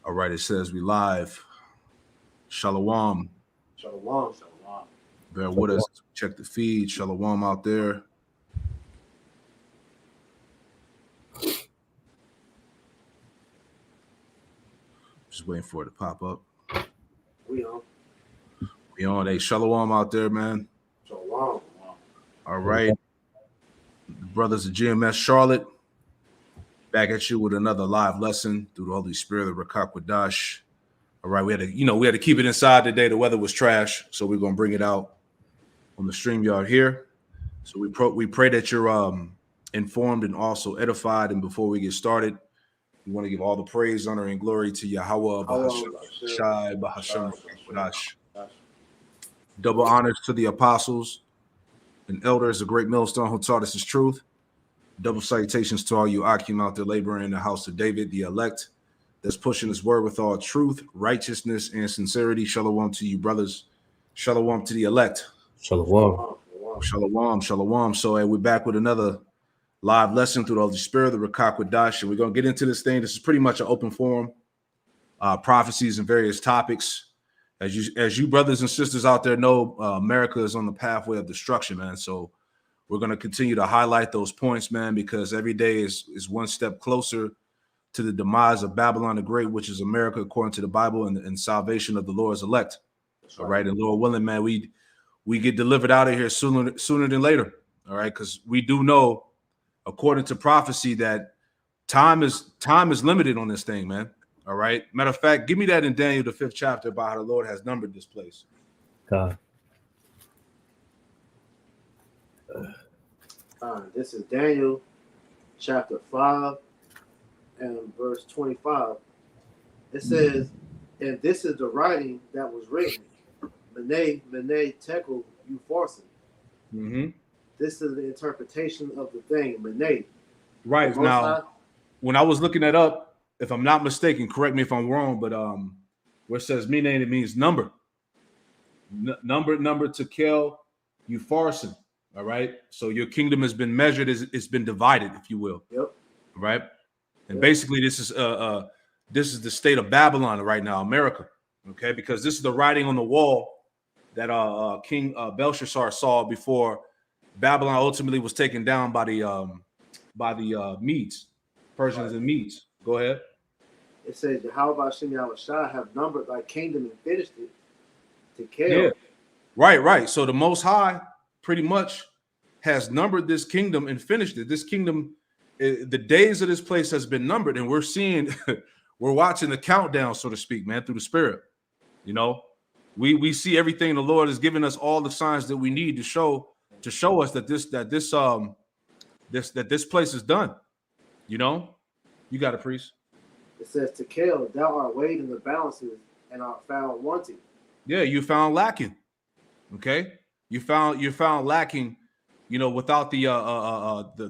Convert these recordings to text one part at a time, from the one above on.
All right, it says we live. Shalom. Shalom, shalom. Bear with us. Check the feed. Shalom out there. Just waiting for it to pop up. We on. We on. Hey, shalom out there, man. Shalom. All right. The brothers of GMS Charlotte. Back at you with another live lesson through the Holy Spirit of Rakakwadash. All right, we had to keep it inside today. The weather was trash, so we're gonna bring it out on the StreamYard here. So we pray that you're informed and also edified. And before we get started, we want to give all the praise, honor, and glory to Yahweh, Bahasham, Bahasham, Rakakwadash. Double honors to the apostles and elders, the great millstone who taught us his truth. Double salutations to all you Akim out there laboring in the house of David, the elect, that's pushing his word with all truth, righteousness, and sincerity. Shalom to you, brothers. Shalom to the elect. Shalom. Shalom, shalom. So we're back with another live lesson through the Holy Spirit, the Rakakwadash, and we're going to get into this thing. This is pretty much an open forum, prophecies and various topics. As you brothers and sisters out there know, America is on the pathway of destruction, man. So we're going to continue to highlight those points, man, because every day is one step closer to the demise of Babylon the Great, which is America, according to the Bible, and salvation of the Lord's elect. That's all right. And Lord willing, man, we get delivered out of here sooner than later. All right. Because we do know, according to prophecy, that time is limited on this thing, man. All right. Matter of fact, give me that in Daniel, the 5th chapter, about how the Lord has numbered this place. God. This is Daniel chapter 5 and verse 25. It says, and this is the writing that was written, Mene, Tekel, Upharsin. Mm-hmm. This is the interpretation of the thing, Mene. Right. Now, when I was looking that up, if I'm not mistaken, correct me if I'm wrong, but where it says Mene, it means number. Number to kill, Upharsin. All right. So your kingdom has been measured, it's been divided, if you will. Yep. All right. And basically, this is the state of Babylon right now, America. Okay, because this is the writing on the wall that King Belshazzar saw before Babylon ultimately was taken down by the Medes, Persians and Medes. Go ahead. It says, Yahweh Shem Yahushua have numbered thy kingdom and finished it to kill. Yeah. Right. So the Most High pretty much has numbered this kingdom and finished it. This kingdom, the days of this place has been numbered, and we're watching the countdown, so to speak, man, through the Spirit. You know, we see everything the Lord has given us, all the signs that we need to show us that this place is done. You know, you got it, priest. It says, to kill, thou art weighed in the balances and art found wanting. Yeah, you found lacking. Okay, you found lacking. You know, without the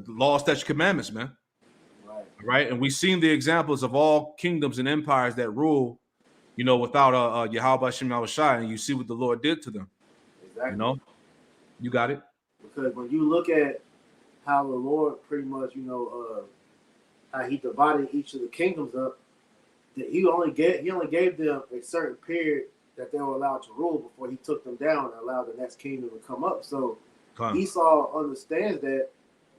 law, statutes, commandments, man. Right. And we've seen the examples of all kingdoms and empires that rule, you know, without Yahweh Shem Yahushua, and you see what the Lord did to them. Exactly. You know, you got it. Because when you look at how the Lord pretty much, how he divided each of the kingdoms up, that he only gave them a certain period that they were allowed to rule before he took them down and allowed the next kingdom to come up. So Esau understands that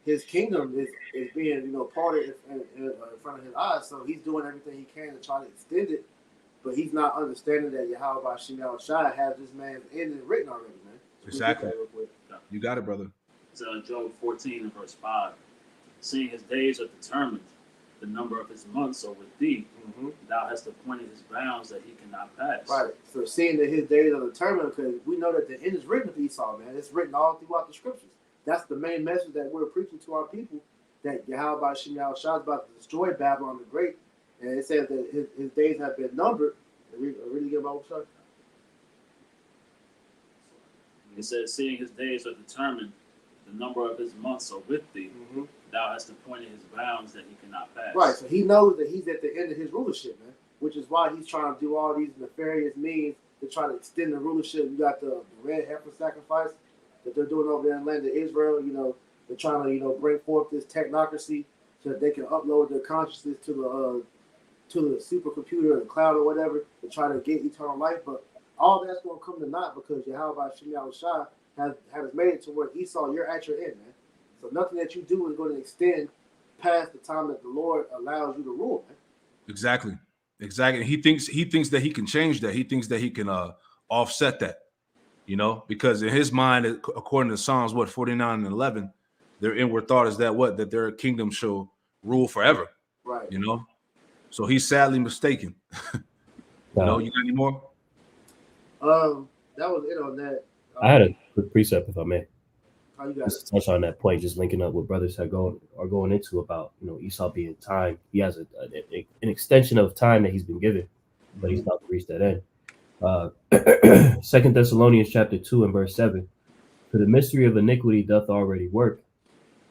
his kingdom is being, parted in front of his eyes. So he's doing everything he can to try to extend it. But he's not understanding that Yahweh Shem Yahushua has this man's ending written already, man. So exactly. You got it, brother. So in Job 14 and verse 5, seeing his days are determined, the number of his months are with thee. Mm-hmm. Thou hast appointed his bounds that he cannot pass. Right. So seeing that his days are determined, because we know that the end is written of Esau, man. It's written all throughout the scriptures. That's the main message that we're preaching to our people, that Yahweh Shem Yahushua is about to destroy Babylon the Great. And it says that his days have been numbered. Really good about what it says, seeing his days are determined, the number of his months are with thee. Mm-hmm. Thou hast appointed his bounds that he cannot pass. Right, so he knows that he's at the end of his rulership, man, which is why he's trying to do all these nefarious means to try to extend the rulership. You got the red heifer sacrifice that they're doing over there in the land of Israel. They're trying to, bring forth this technocracy so that they can upload their consciousness to to the supercomputer or the cloud or whatever to try to get eternal life. But all that's going to come to naught because Yahweh Shem Shai has made it to where Esau, you're at your end, man. So nothing that you do is going to extend past the time that the Lord allows you to rule, man. Exactly. He thinks that he can change that. He thinks that he can offset that, because in his mind, according to Psalms 49 and 11, their inward thought is that their kingdom shall rule forever. Right. So he's sadly mistaken. You got any more? That was it on that. I had a quick precept, if I may. How you got Just touch on that point, just linking up what brothers are going into about Esau being time. He has an extension of time that he's been given, but he's about to reach that end. 2 Thessalonians chapter 2 and verse 7. For the mystery of iniquity doth already work.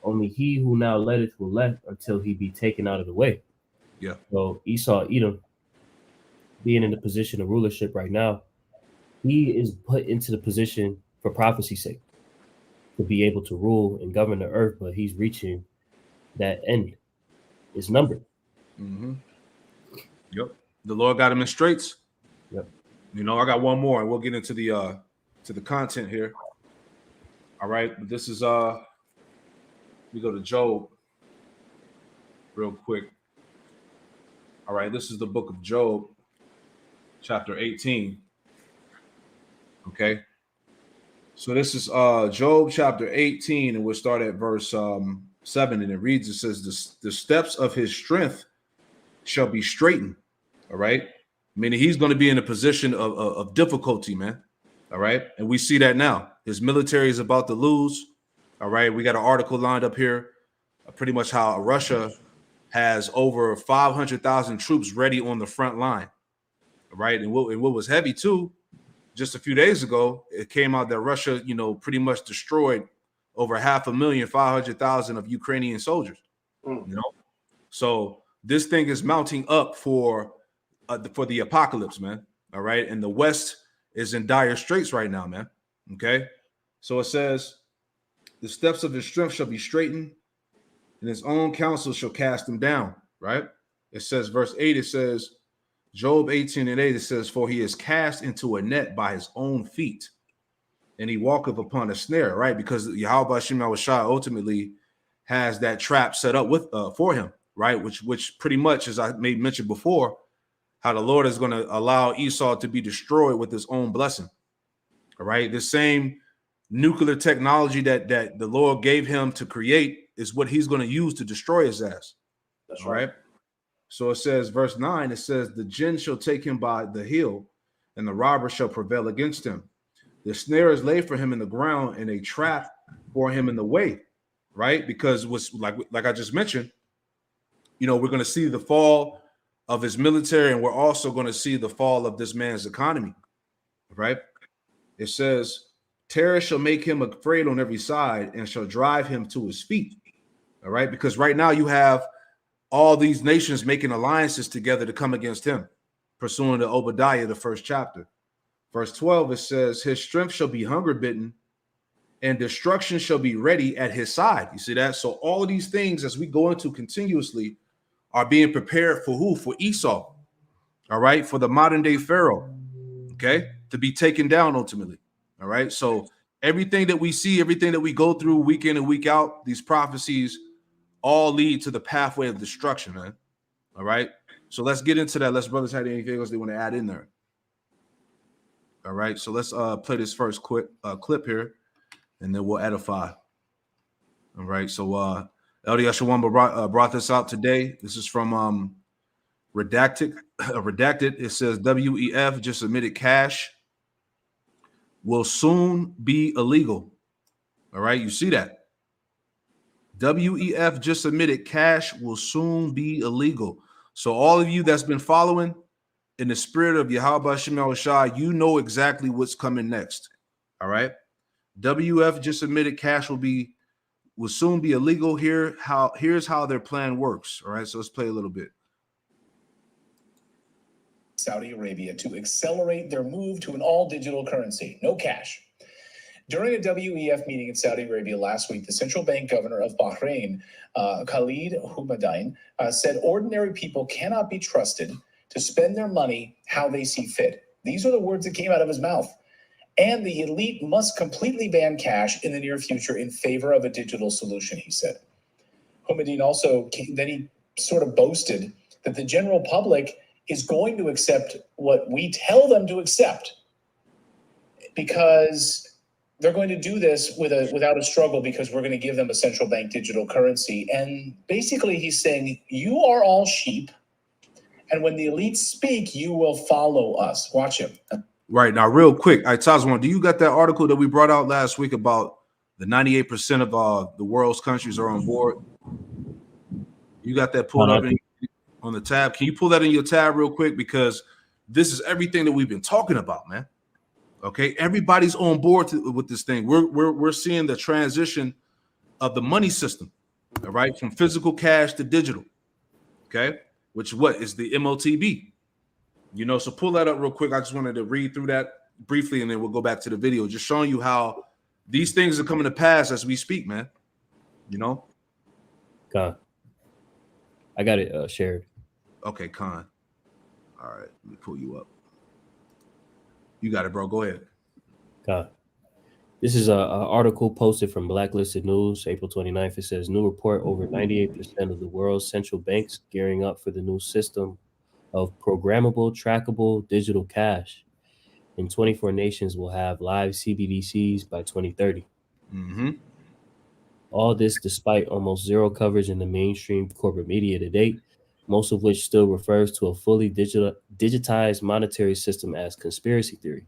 Only he who now letteth will let until he be taken out of the way. Yeah. So Esau, Edom, being in the position of rulership right now, he is put into the position for prophecy's sake to be able to rule and govern the earth, but he's reaching that end. It's numbered. Mm-hmm. Yep. The Lord got him in straits. Yep. I got one more, and we'll get into the content here. All right. This is we go to Job real quick. All right. This is the book of Job, chapter 18. Okay. So this is Job chapter 18, and we'll start at verse 7, and it reads, it says, the steps of his strength shall be straightened. All right. Meaning he's going to be in a position of difficulty, man. All right. And we see that now. His military is about to lose. All right. We got an article lined up here, pretty much how Russia has over 500,000 troops ready on the front line. All right. And what was heavy too, just a few days ago, it came out that Russia, pretty much destroyed over 500,000 of Ukrainian soldiers. So this thing is mounting up for the apocalypse, man. All right. And the West is in dire straits right now, man. Okay. So it says, the steps of his strength shall be straightened, and his own counsel shall cast him down. Right. It says, verse 8, it says, Job 18 and 8, it says, for he is cast into a net by his own feet, and he walketh upon a snare, right? Because Yahweh Shem Shai ultimately has that trap set up for him, right? Which pretty much, as I made mention before, how the Lord is going to allow Esau to be destroyed with his own blessing. All right. The same nuclear technology that the Lord gave him to create is what he's going to use to destroy his ass. That's all right. So it says, verse 9, it says, the jinn shall take him by the heel, and the robber shall prevail against him. The snare is laid for him in the ground, and a trap for him in the way, right? Because it was like I just mentioned, we're going to see the fall of his military, and we're also going to see the fall of this man's economy, right? It says, terror shall make him afraid on every side and shall drive him to his feet, all right? Because right now you have all these nations making alliances together to come against him, pursuing to Obadiah, the first chapter. Verse 12, it says, his strength shall be hunger bitten, and destruction shall be ready at his side. You see that? So all of these things, as we go into continuously, are being prepared for who? For Esau. All right. For the modern day Pharaoh. Okay. To be taken down ultimately. All right. So everything that we see, everything that we go through week in and week out, these prophecies all lead to the pathway of destruction, man. All right. So let's get into that. Let's brothers have anything else they want to add in there. All right. So let's play this first quick clip here, and then we'll edify. All right. So LD Ashawamba brought this out today. This is from Redacted. It says WEF just admitted cash will soon be illegal. All right. You see that? WEF just admitted cash will soon be illegal. So all of you that's been following in the spirit of Yahweh Shem Shai, you know exactly what's coming next. All right. WF just admitted cash will soon be illegal. Here's how their plan works. All right. So let's play a little bit. Saudi Arabia to accelerate their move to an all-digital currency, no cash. During a WEF meeting in Saudi Arabia last week, the central bank governor of Bahrain, Khalid Houmadine, said ordinary people cannot be trusted to spend their money how they see fit. These are the words that came out of his mouth. And the elite must completely ban cash in the near future in favor of a digital solution, he said. Houmadine also then he sort of boasted that the general public is going to accept what we tell them to accept because they're going to do this without a struggle because we're going to give them a central bank digital currency. And basically he's saying, you are all sheep, and when the elites speak, you will follow us. Watch him. Right now, real quick, Tazwan, do you got that article that we brought out last week about the 98% of the world's countries are on board? You got that pulled up on the tab? Can you pull that in your tab real quick? Because this is everything that we've been talking about, man. Okay, everybody's on board with this thing. We're seeing the transition of the money system, all right, from physical cash to digital. Okay, which what is the MOTB? You know, so pull that up real quick. I just wanted to read through that briefly, and then we'll go back to the video, just showing you how these things are coming to pass as we speak, man. You know? Con. I got it shared. Okay, Con. All right, let me pull you up. You got it, bro. Go ahead. Con. This is an article posted from Blacklisted News, April 29th. It says, new report, over 98% of the world's central banks gearing up for the new system of programmable, trackable digital cash. In 24 nations will have live CBDCs by 2030. Mm-hmm. All this despite almost zero coverage in the mainstream corporate media to date, most of which still refers to a fully digitized monetary system as conspiracy theory.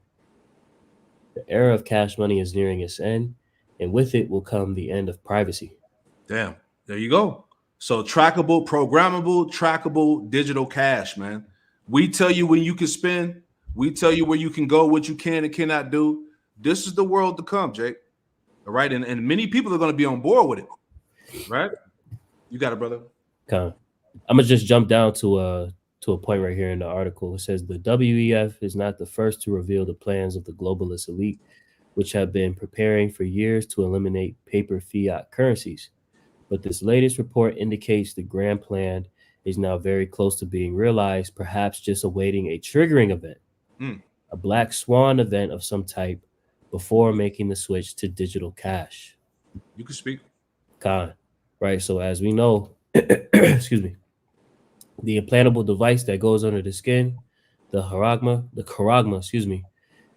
The era of cash money is nearing its end, and with it will come the end of privacy. Damn, there you go. So trackable, programmable, trackable digital cash, man. We tell you when you can spend. We tell you where you can go, what you can and cannot do. This is the world to come, Jake. All right, and many people are going to be on board with it, right? You got it, brother. Okay. I'm gonna just jump down to a point right here in the article. It says the WEF is not the first to reveal the plans of the globalist elite, which have been preparing for years to eliminate paper fiat currencies. But this latest report indicates the grand plan is now very close to being realized, perhaps just awaiting a triggering event, a black swan event of some type before making the switch to digital cash. You can speak. Con, right? So as we know, excuse me, the implantable device that goes under the skin, the charagma, excuse me,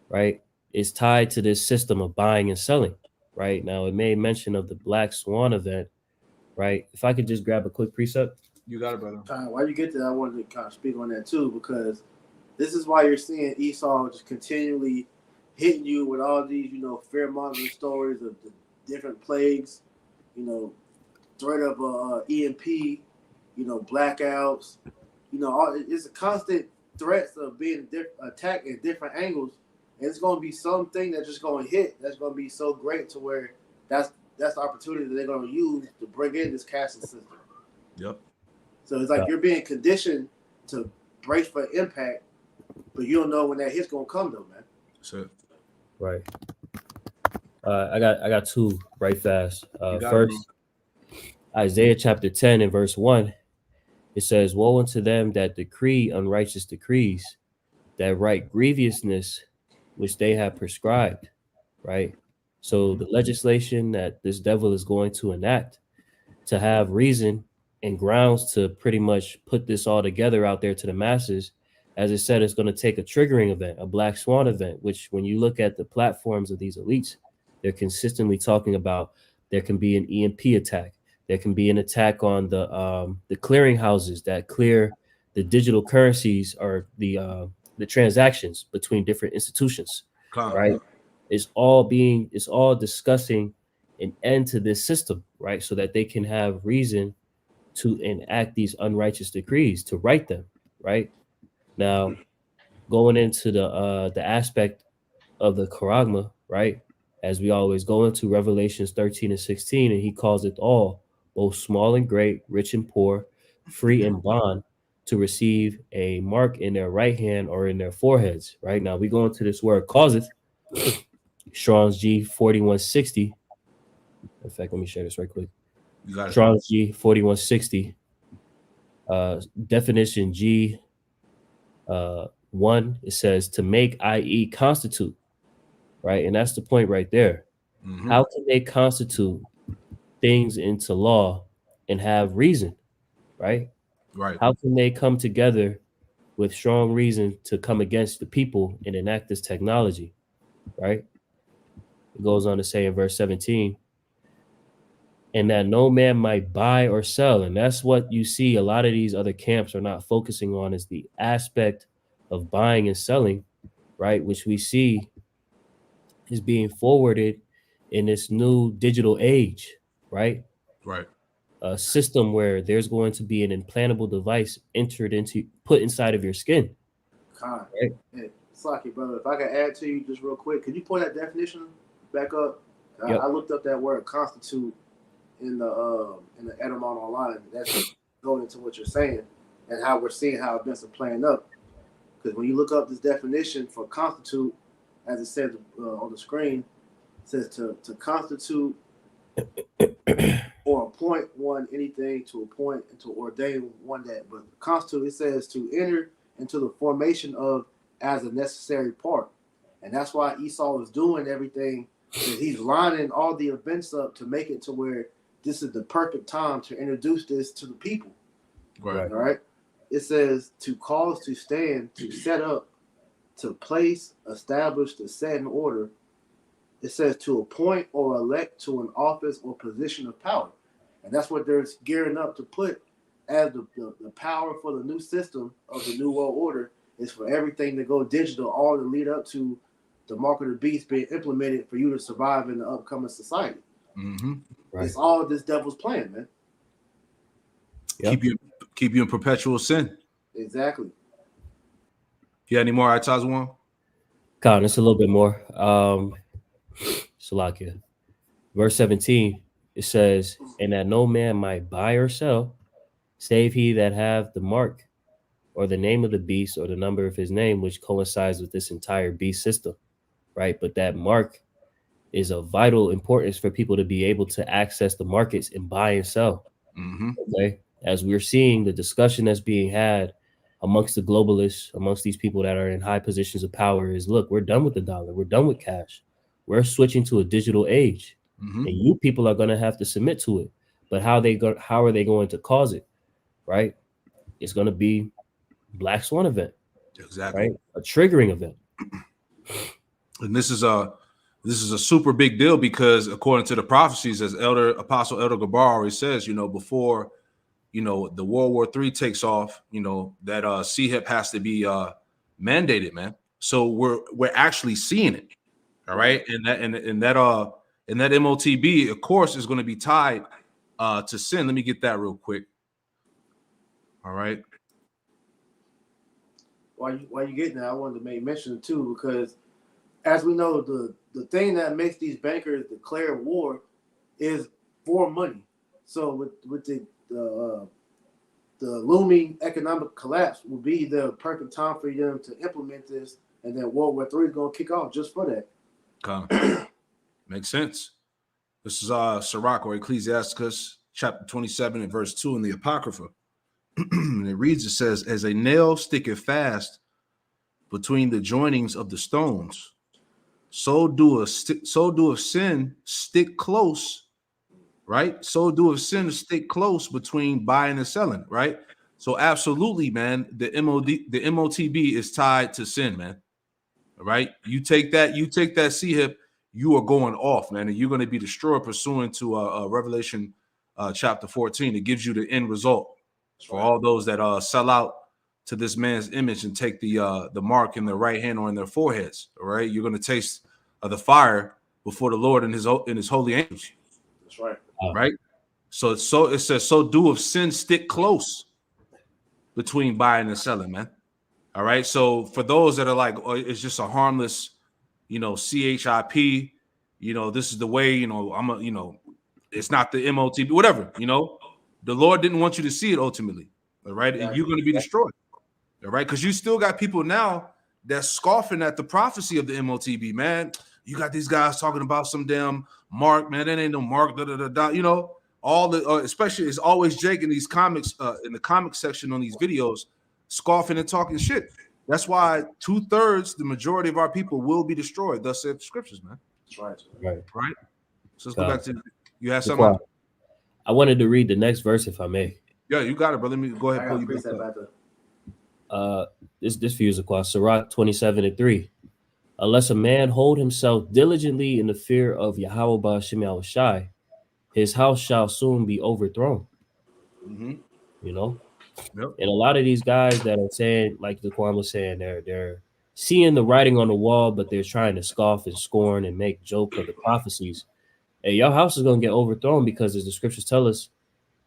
right, is tied to this system of buying and selling, right? Now, it made mention of the black swan event, right? If I could just grab a quick precept. You got it, brother. While you get there, I wanted to kind of speak on that too, because this is why you're seeing Esau just continually hitting you with all these, fear-mongering stories of the different plagues, threat of EMP, blackouts, it's a constant threats of being attacked at different angles, and it's going to be something that's just going to hit. That's going to be so great to where that's the opportunity that they're going to use to bring in this casting system. Yep. So it's like you're being conditioned to brace for impact, but you don't know when that hit's going to come, though, man. That's it. Right. I got two right fast. First, Isaiah chapter 10 and verse 1. It says, woe unto them that decree unrighteous decrees, that write grievousness which they have prescribed, right? So the legislation that this devil is going to enact to have reason and grounds to pretty much put this all together out there to the masses, as it said, it's going to take a triggering event, a black swan event, which when you look at the platforms of these elites, they're consistently talking about there can be an EMP attack. There can be an attack on the clearinghouses that clear the digital currencies or the transactions between different institutions, right? It's all discussing an end to this system, right? So that they can have reason to enact these unrighteous decrees, to write them, right? Now, going into the aspect of the charagma, right? As we always go into Revelations 13 and 16, and he calls it all, both small and great, rich and poor, free and bond, to receive a mark in their right hand or in their foreheads, right? Now we go into this word causeth, Strong's G 4160. In fact, let me share this right quick. You got it. Strong's G 4160. Definition G 1, it says to make, i.e., constitute, right? And that's the point right there. Mhm. How can they constitute things into law and have reason, right? Right. How can they come together with strong reason to come against the people and enact this technology, right? It goes on to say in verse 17, and that no man might buy or sell. And that's what you see a lot of these other camps are not focusing on, is the aspect of buying and selling, right? Which we see is being forwarded in this new digital age, right? Right. A system where there's going to be an implantable device put inside of your skin. Con. Right. Hey, Slocky, brother, if I could add to you just real quick, could you point that definition back up? Yep. I looked up that word constitute in the Edamon online. That's going into what you're saying and how we're seeing how events are playing up. Because when you look up this definition for constitute, as it says on the screen, it says to constitute or appoint one anything, to appoint and to ordain one that. But constitute, it says to enter into the formation of as a necessary part. And that's why Esau is doing everything. He's lining all the events up to make it to where this is the perfect time to introduce this to the people. Right. All right. It says to cause, to stand, to set up, to place, establish, to set in order. It says to appoint or elect to an office or position of power. And that's what they're gearing up to put as the power for the new system of the New World Order, is for everything to go digital, all to lead up to the mark of the beast being implemented for you to survive in the upcoming society. Mm-hmm. Right. It's all this devil's plan, man. Yep. Keep you in perpetual sin. Exactly. You got any more Tazwan? God, it's a little bit more. Salakia. Verse 17, it says, and that no man might buy or sell, save he that have the mark or the name of the beast or the number of his name, which coincides with this entire beast system, right? But that mark is of vital importance for people to be able to access the markets and buy and sell. Mm-hmm. Okay. As we're seeing the discussion that's being had amongst the globalists, amongst these people that are in high positions of power, is look, we're done with the dollar. We're done with cash. We're switching to a digital age. Mm-hmm. And you people are going to have to submit to it. But how are they going to cause it? Right? It's going to be Black Swan event. Exactly. Right? A triggering event. And this is a super big deal because according to the prophecies, as Apostle Elder Gabar already says, before the World War III takes off, that CHIP has to be mandated, man. So we're actually seeing it. All right. And that MOTB, of course, is going to be tied to sin. Let me get that real quick. All right. While you getting that, I wanted to make mention too, because as we know, the thing that makes these bankers declare war is for money. So with the looming economic collapse will be the perfect time for them to implement this, and then World War III is going to kick off just for that. Makes sense. This is Sirach or Ecclesiasticus chapter 27 and verse 2 in the Apocrypha. And it reads, it says, as a nail sticketh fast between the joinings of the stones, so doeth sin stick close, right? So doeth sin stick close between buying and selling, right? So absolutely, man, the MOTB is tied to sin, man. All right. You take that CHIP, you are going off, man, and you're going to be destroyed pursuant to Revelation chapter 14. It gives you the end result for all those that sell out to this man's image and take the mark in their right hand or in their foreheads. All right. You're going to taste the fire before the Lord and his holy angels. That's right. Right. So it says, so doeth sin stick close between buying and selling, man. All right. So for those that are like, oh, it's just a harmless, CHIP, this is the way, it's not the MOTB, whatever, the Lord didn't want you to see it ultimately. All right. And you're going to be destroyed. All right. Because you still got people now that's scoffing at the prophecy of the MOTB, man. You got these guys talking about some damn Mark, man. That ain't no Mark. Da, da, da, da. You know, all the especially it's always Jake in these comics in the comic section on these videos, scoffing and talking shit. That's why 2/3, the majority of our people will be destroyed. Thus said the scriptures, man. That's right. Right. So let's go back to you had Zaquan, something. I wanted to read the next verse, if I may. Yeah, you got it, brother. Let me go ahead I and pull got you back precept up. back there. This view is Zaquan, Sirach 27:3. Unless a man hold himself diligently in the fear of Yahweh Ba'ashem Yahushai, his house shall soon be overthrown. Mm-hmm. You know, Yep. and a lot of these guys that are saying, like Zaquan was saying, they're seeing the writing on the wall, but they're trying to scoff and scorn and make joke of the prophecies. Hey, your house is gonna get overthrown because, as the scriptures tell us,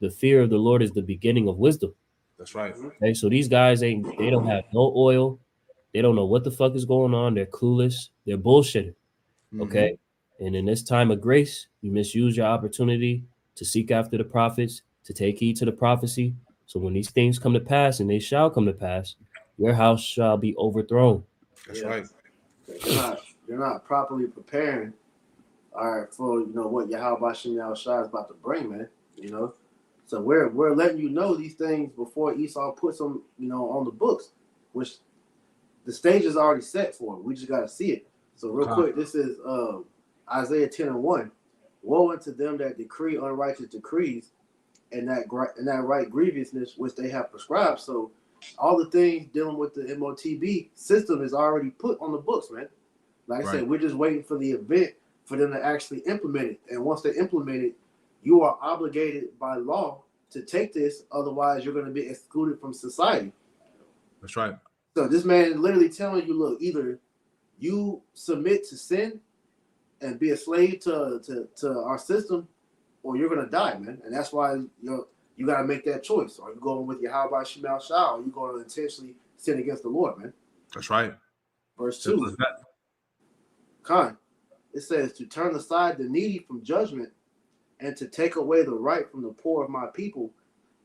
the fear of the Lord is the beginning of wisdom. That's right. Okay, so these guys they don't have no oil, they don't know what the fuck is going on, they're clueless, they're bullshitting. Okay. And in this time of grace, you misuse your opportunity to seek after the prophets, to take heed to the prophecy. So when these things come to pass, and they shall come to pass, your house shall be overthrown. That's right. They're not properly preparing, all right, for what Yahweh Bashim Yahushua is about to bring, man. So we're letting you know these things before Esau puts them, on the books, which the stage is already set for. We just got to see it. So real quick, this is Isaiah 10:1. Woe unto them that decree unrighteous decrees, and that right grievousness which they have prescribed. So all the things dealing with the MOTB system is already put on the books, man. Like I said, we're just waiting for the event for them to actually implement it. And once they implement it, you are obligated by law to take this. Otherwise, you're going to be excluded from society. That's right. So this man is literally telling you, look, either you submit to sin and be a slave to our system, or you're gonna die, man. And that's why you gotta make that choice. Are you going with Yahweh Shemal Shah, or are you going to intentionally sin against the Lord, man? That's right. Verse 2. Khan, it says to turn aside the needy from judgment and to take away the right from the poor of my people,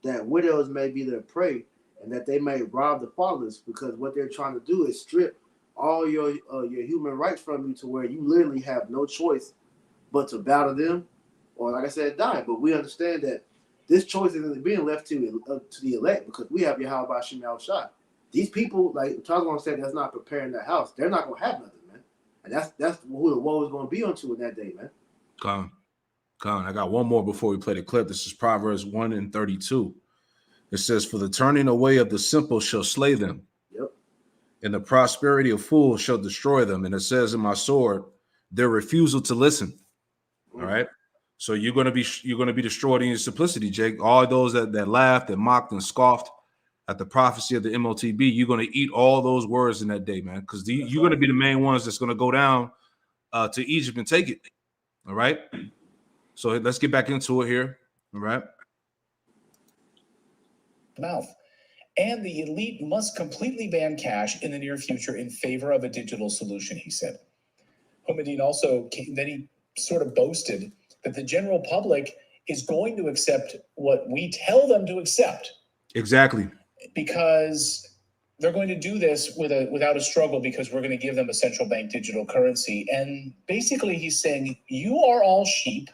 that widows may be their prey, and that they may rob the fatherless, because what they're trying to do is strip all your human rights from you to where you literally have no choice but to bow to them, or like I said, die. But we understand that this choice isn't being left to the elect, because we have Yahweh Bashim Yahushua. These people, like Tazwan said, that's not preparing their house. They're not gonna have nothing, man. And that's who the woe is gonna be unto in that day, man. Come. I got one more before we play the clip. This is Proverbs 1:32. It says, "For the turning away of the simple shall slay them. Yep. And the prosperity of fools shall destroy them." And it says in my sword, their refusal to listen. All right. So you're gonna be destroyed in your simplicity, Jake. All those that laughed and mocked and scoffed at the prophecy of the MOTB, you're gonna eat all those words in that day, man. Because you're gonna be the main ones that's gonna go down to Egypt and take it. All right. So let's get back into it here. All right. Mouth. And the elite must completely ban cash in the near future in favor of a digital solution, he said. Humidin also then he sort of boasted that the general public is going to accept what we tell them to accept. Exactly. Because they're going to do this without a struggle, because we're going to give them a central bank digital currency. And basically he's saying, you are all sheep,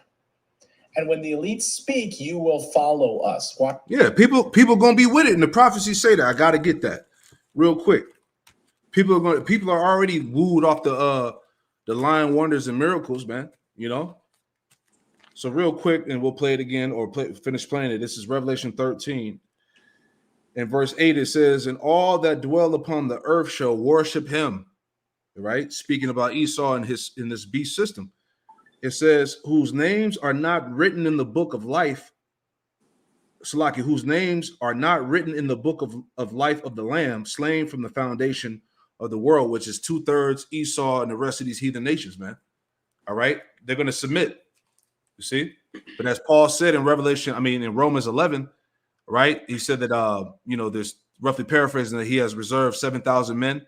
and when the elites speak, you will follow us. What? Yeah, people gonna be with it, and the prophecies say that. I gotta get that real quick. People are already wooed off the lying wonders and miracles, man. So real quick, and we'll play it again or finish playing it. This is Revelation 13. In verse 8, it says, "And all that dwell upon the earth shall worship him." Right? Speaking about Esau and in this beast system. It says, "Whose names are not written in the book of life," Salaki, "whose names are not written in the book of life of the Lamb, slain from the foundation of the world," which is 2/3 Esau and the rest of these heathen nations, man. All right? They're going to submit. You see? But as Paul said in Romans 11, right? He said that, there's roughly paraphrasing that he has reserved 7,000 men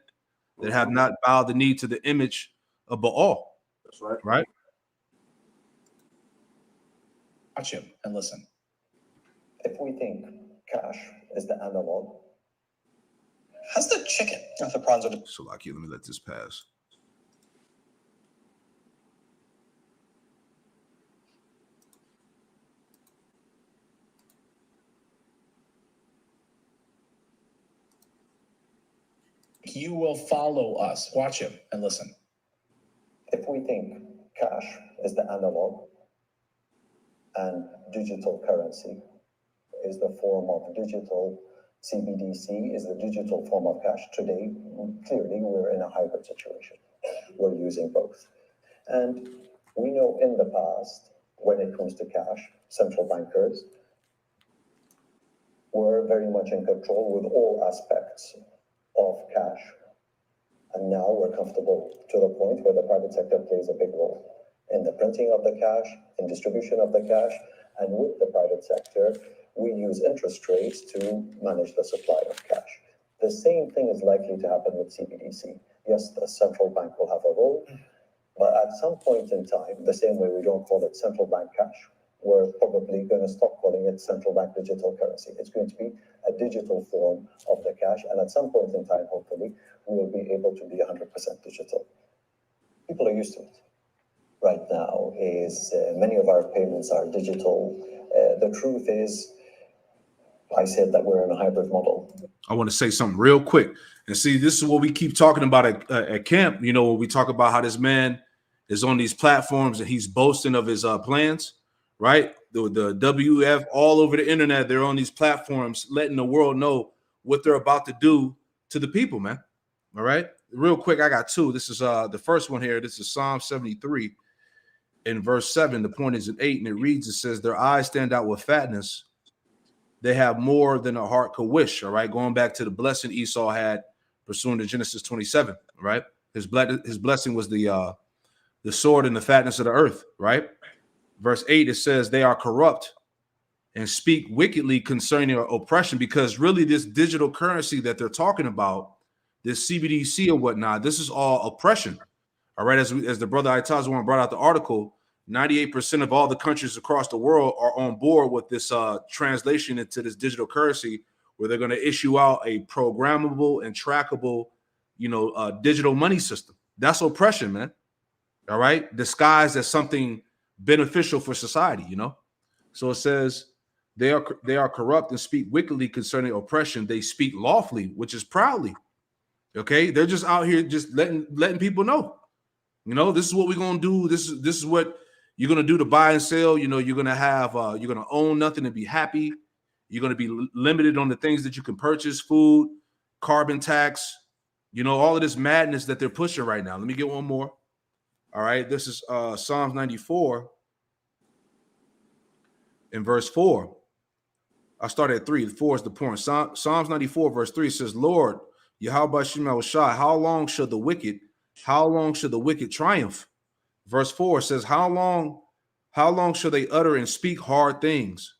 that have not bowed the knee to the image of Baal. That's right. Right? Watch him and listen. If we think cash is the analog, How's the chicken? if the prawns are the Salaki, let me let this pass. you will follow us. Watch him and listen. If we think cash is the analog and digital currency is the form of digital, CBDC is the digital form of cash today, clearly we're in a hybrid situation. We're using both. And we know in the past, when it comes to cash, central bankers were very much in control with all aspects of cash. And now we're comfortable to the point where the private sector plays a big role in the printing of the cash, in distribution of the cash, and with the private sector, we use interest rates to manage the supply of cash. The same thing is likely to happen with CBDC. Yes, the central bank will have a role, but at some point in time, the same way we don't call it central bank cash, we're probably going to stop calling it central bank digital currency. It's going to be a digital form of the cash, and at some point in time, hopefully, we will be able to be 100% digital. People are used to it. Right now, is many of our payments are digital. The truth is, I said that we're in a hybrid model. I want to say something real quick. And see, this is what we keep talking about at camp. You know, when we talk about how this man is on these platforms and he's boasting of his plans, right? The WF all over the internet, they're on these platforms letting the world know what they're about to do to the people, man. All right. Real quick, I got two. This is the first one here. This is Psalm 73 in verse 7. The point is in 8, and it reads, it says, their eyes stand out with fatness. They have more than a heart could wish. All right. Going back to the blessing Esau had pursuant to Genesis 27. Right. His blessing was the sword and the fatness of the earth. Right. Verse 8, it says they are corrupt and speak wickedly concerning oppression, because really this digital currency that they're talking about, this CBDC or whatnot, this is all oppression. All right. As the brother Itazawan brought out the article, 98% of all the countries across the world are on board with this translation into this digital currency, where they're going to issue out a programmable and trackable, digital money system. That's oppression, man. All right. Disguised as something beneficial for society, So it says they are corrupt and speak wickedly concerning oppression. They speak lawfully, which is proudly. Okay. They're just out here just letting people know, this is what we're going to do. This is what you're going to do to buy and sell. You're going to have, you're going to own nothing and be happy. You're going to be limited on the things that you can purchase, food, carbon tax, all of this madness that they're pushing right now. Let me get one more. All right. This is Psalms 94 in verse 4. I started at 3. 4 is the point. Psalms 94 verse 3 says, Lord, Yahweh Shem Shai, how long should the wicked triumph? Verse 4 says, How long shall they utter and speak hard things,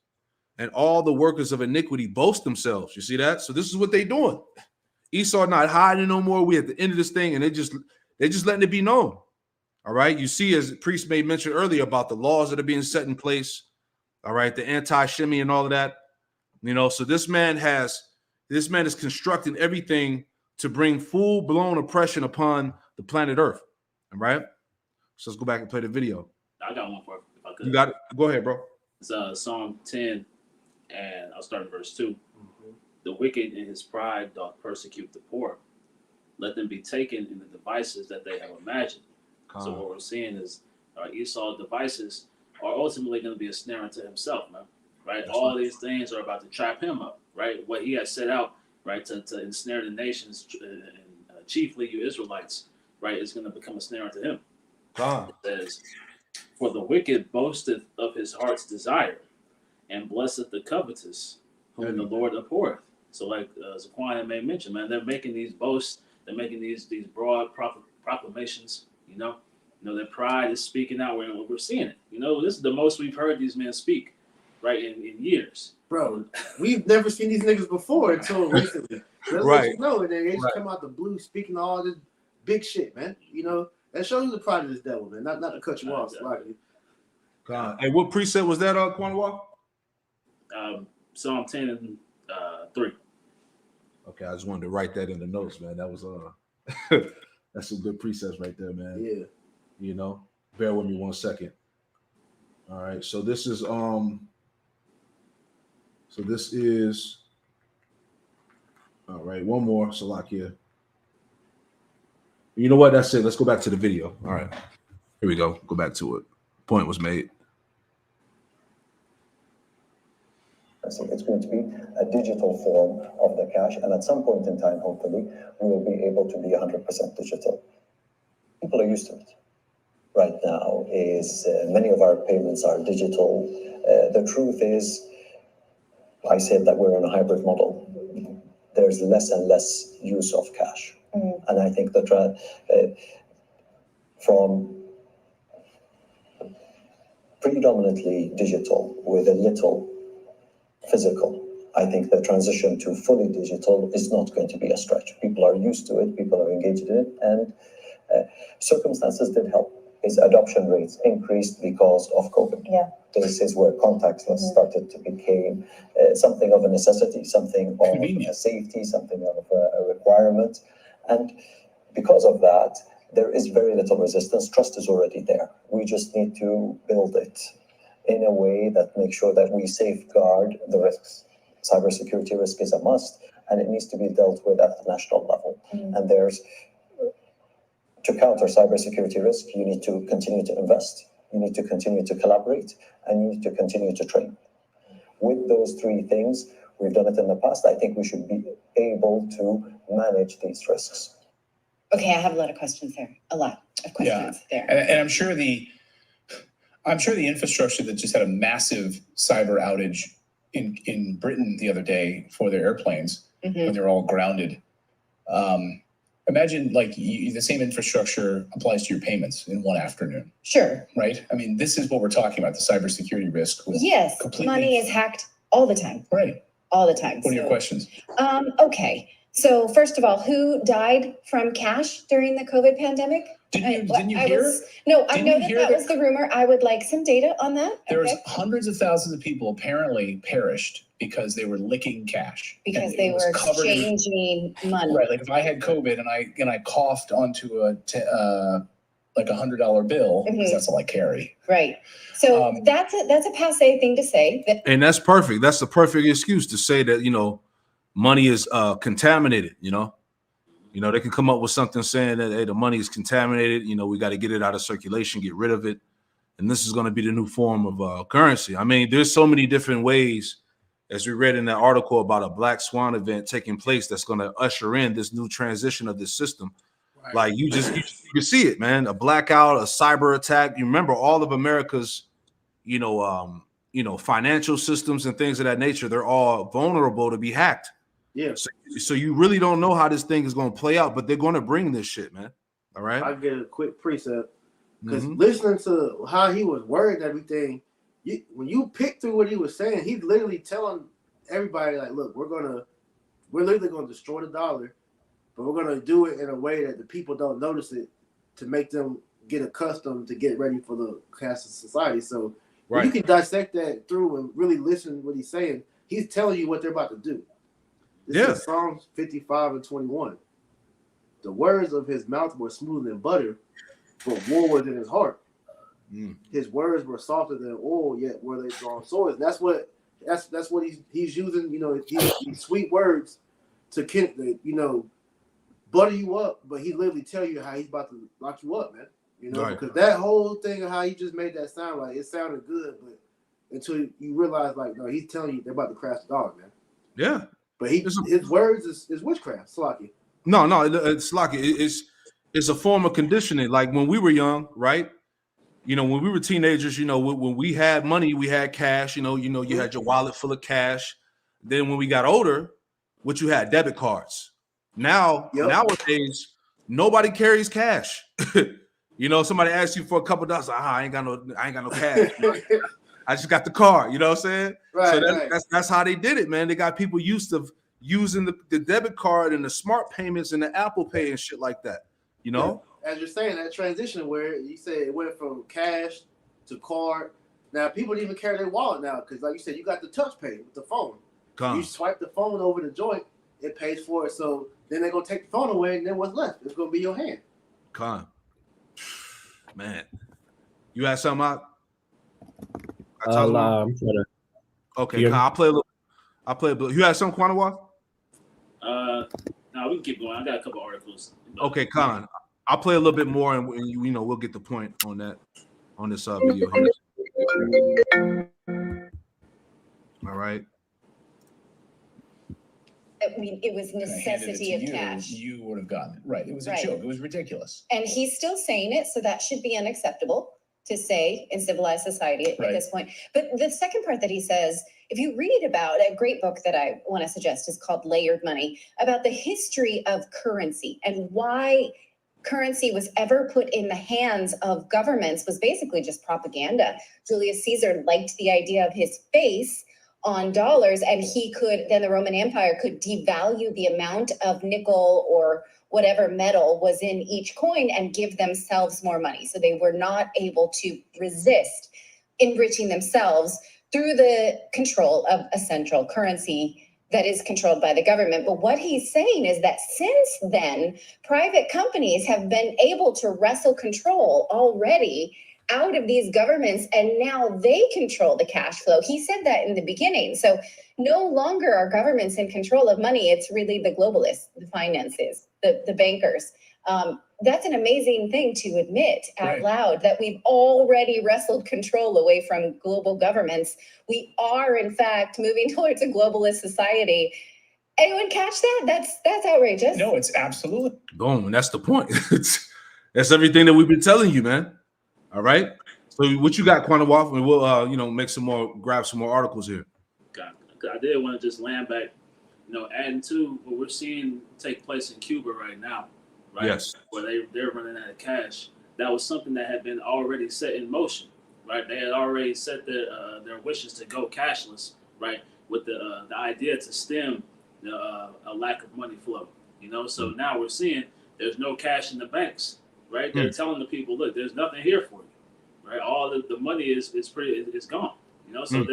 and all the workers of iniquity boast themselves? You see that? So this is what they're doing. Esau not hiding no more. We at the end of this thing, and they're just letting it be known. All right. You see, as the priest made mention earlier about the laws that are being set in place. All right, the anti-shimmy and all of that. So this man is constructing everything to bring full-blown oppression upon the planet Earth. All right. So let's go back and play the video. I got one for you, if I could. You got it. Go ahead, bro. It's Psalm 10, and I'll start in verse 2. Mm-hmm. The wicked in his pride doth persecute the poor. Let them be taken in the devices that they have imagined. So what we're seeing is Esau's devices are ultimately going to be a snare unto himself, man. Right? That's all these things are about to trap him up, right? What he has set out, right, to ensnare the nations, and chiefly you Israelites, right, is going to become a snare unto him. It says, for the wicked boasteth of his heart's desire, and blesseth the covetous, whom the Lord abhorreth. So like Zaquan had made mention, man, they're making these boasts, they're making these broad proclamations, their pride is speaking out. We're seeing it. This is the most we've heard these men speak, right, in years. Bro, we've never seen these niggas before until recently. Right. And they just come out the blue speaking all this big shit, man. That shows you the pride of this devil, man. Not to cut you off, slightly. God. Hey, what precept was that, Quanwa? Psalm 10 and 3. Okay, I just wanted to write that in the notes, man. That was that's some good precepts right there, man. Yeah. Bear with me 1 second. All right, so this is all right, one more, Salakia. You know what? That's it. Let's go back to the video. All right. Here we go. Go back to it. Point was made. It's going to be a digital form of the cash, and at some point in time, hopefully, we will be able to be 100% digital. People are used to it. Right now, many of our payments are digital. The truth is, I said that we're in a hybrid model. There's less and less use of cash, and I think that from predominantly digital with a little physical, I think the transition to fully digital is not going to be a stretch. People are used to it, people are engaged in it, and circumstances did help. His adoption rates increased because of COVID. Yeah. This is where contactless started to become something of a necessity, something of a safety, something of a requirement. And because of that, there is very little resistance. Trust is already there. We just need to build it in a way that makes sure that we safeguard the risks. Cybersecurity risk is a must, and it needs to be dealt with at the national level. And to counter cybersecurity risk, you need to continue to invest, you need to continue to collaborate, and you need to continue to train. With those three things, we've done it in the past. I think we should be able to manage these risks. Okay, I have a lot of questions there. A lot of questions there. And I'm sure the infrastructure that just had a massive cyber outage in Britain the other day for their airplanes when they're all grounded. Imagine the same infrastructure applies to your payments in one afternoon. Sure. Right? I mean, this is what we're talking about, the cybersecurity risk. Yes, money is hacked all the time. Right. All the time. What are your questions? Okay. So first of all, who died from cash during the COVID pandemic? Didn't you hear? I know that was the rumor. I would like some data on that. There was hundreds of thousands of people apparently perished because they were licking cash. Because they were exchanging money. Right. Like if I had COVID and I coughed onto a $100 bill, because that's all I carry. Right. So that's a passe thing to say. And that's perfect. That's the perfect excuse to say that, money is contaminated, they can come up with something saying that, hey, the money is contaminated. We got to get it out of circulation, get rid of it. And this is going to be the new form of currency. I mean, there's so many different ways, as we read in that article about a black swan event taking place that's going to usher in this new transition of this system. Right. Like you can see it, man. A blackout, a cyber attack. You remember all of America's, financial systems and things of that nature. They're all vulnerable to be hacked. Yeah. So you really don't know how this thing is going to play out, but they're going to bring this shit, man. All right. I'll get a quick precept because listening to how he was wording everything, when you pick through what he was saying, he's literally telling everybody like, look, we're literally going to destroy the dollar, but we're going to do it in a way that the people don't notice it to make them get accustomed to get ready for the cashless society. So you can dissect that through and really listen to what he's saying. He's telling you what they're about to do. This is Psalms 55:21. The words of his mouth were smooth than butter, but war was in his heart. His words were softer than oil, yet were they drawn swords. And that's what he's using. These sweet words to butter you up, but he literally tell you how he's about to lock you up, man. Because that whole thing of how he just made that sound like it sounded good, but until you realize no, he's telling you they're about to crash the dollar, man. Yeah. But his words is witchcraft, Slocky. No, it's Slocky. It's a form of conditioning. Like when we were young, right? When we were teenagers, when we had money, we had cash. You had your wallet full of cash. Then when we got older, what you had debit cards. Nowadays, nobody carries cash. Somebody asks you for a couple dollars. I ain't got no cash. I just got the card. You know what I'm saying? Right. So that's how they did it, man. They got people used to using the debit card and the smart payments and the Apple Pay and shit like that. As you're saying, that transition where you say it went from cash to card. Now people don't even carry their wallet now because, like you said, you got the touch pay with the phone. You swipe the phone over the joint, it pays for it. So then they're gonna take the phone away, and then what's left? It's gonna be your hand. Man, you had something out? I'm trying to. Okay, I'll play a little. You had something, Quanawa? No, we can keep going. I got a couple articles. Okay, Khan. I'll play a little bit more, and we'll get the point on that on this video here. All right. I mean, it was necessity of cash. You would have gotten it. Right. It was a Right. joke. It was ridiculous. And he's still saying it, so that should be unacceptable to say in civilized society at this point. But the second part that he says, if you read about a great book that I want to suggest is called Layered Money, about the history of currency and why currency was ever put in the hands of governments was basically just propaganda. Julius Caesar liked the idea of his face on dollars, and then the Roman Empire could devalue the amount of nickel or whatever metal was in each coin and give themselves more money. So they were not able to resist enriching themselves through the control of a central currency that is controlled by the government. But what he's saying is that since then, private companies have been able to wrestle control already out of these governments, and now they control the cash flow. He said that in the beginning. So no longer are governments in control of money. It's really the globalists, the finances, the bankers. That's an amazing thing to admit out loud, that we've already wrestled control away from global governments. We are, in fact, moving towards a globalist society. Anyone catch that? That's outrageous. No, it's absolutely. Boom. And that's the point. That's everything that we've been telling you, man. All right. So what you got, Quantum Waff? And we'll grab some more articles here. I did want to just land back, adding to what we're seeing take place in Cuba right now, right? Yes. Where they're running out of cash. That was something that had been already set in motion, right? They had already set their wishes to go cashless, right? With the idea to stem a lack of money flow, So now we're seeing there's no cash in the banks, right? They're telling the people, look, there's nothing here for you, right? All the money is gone, So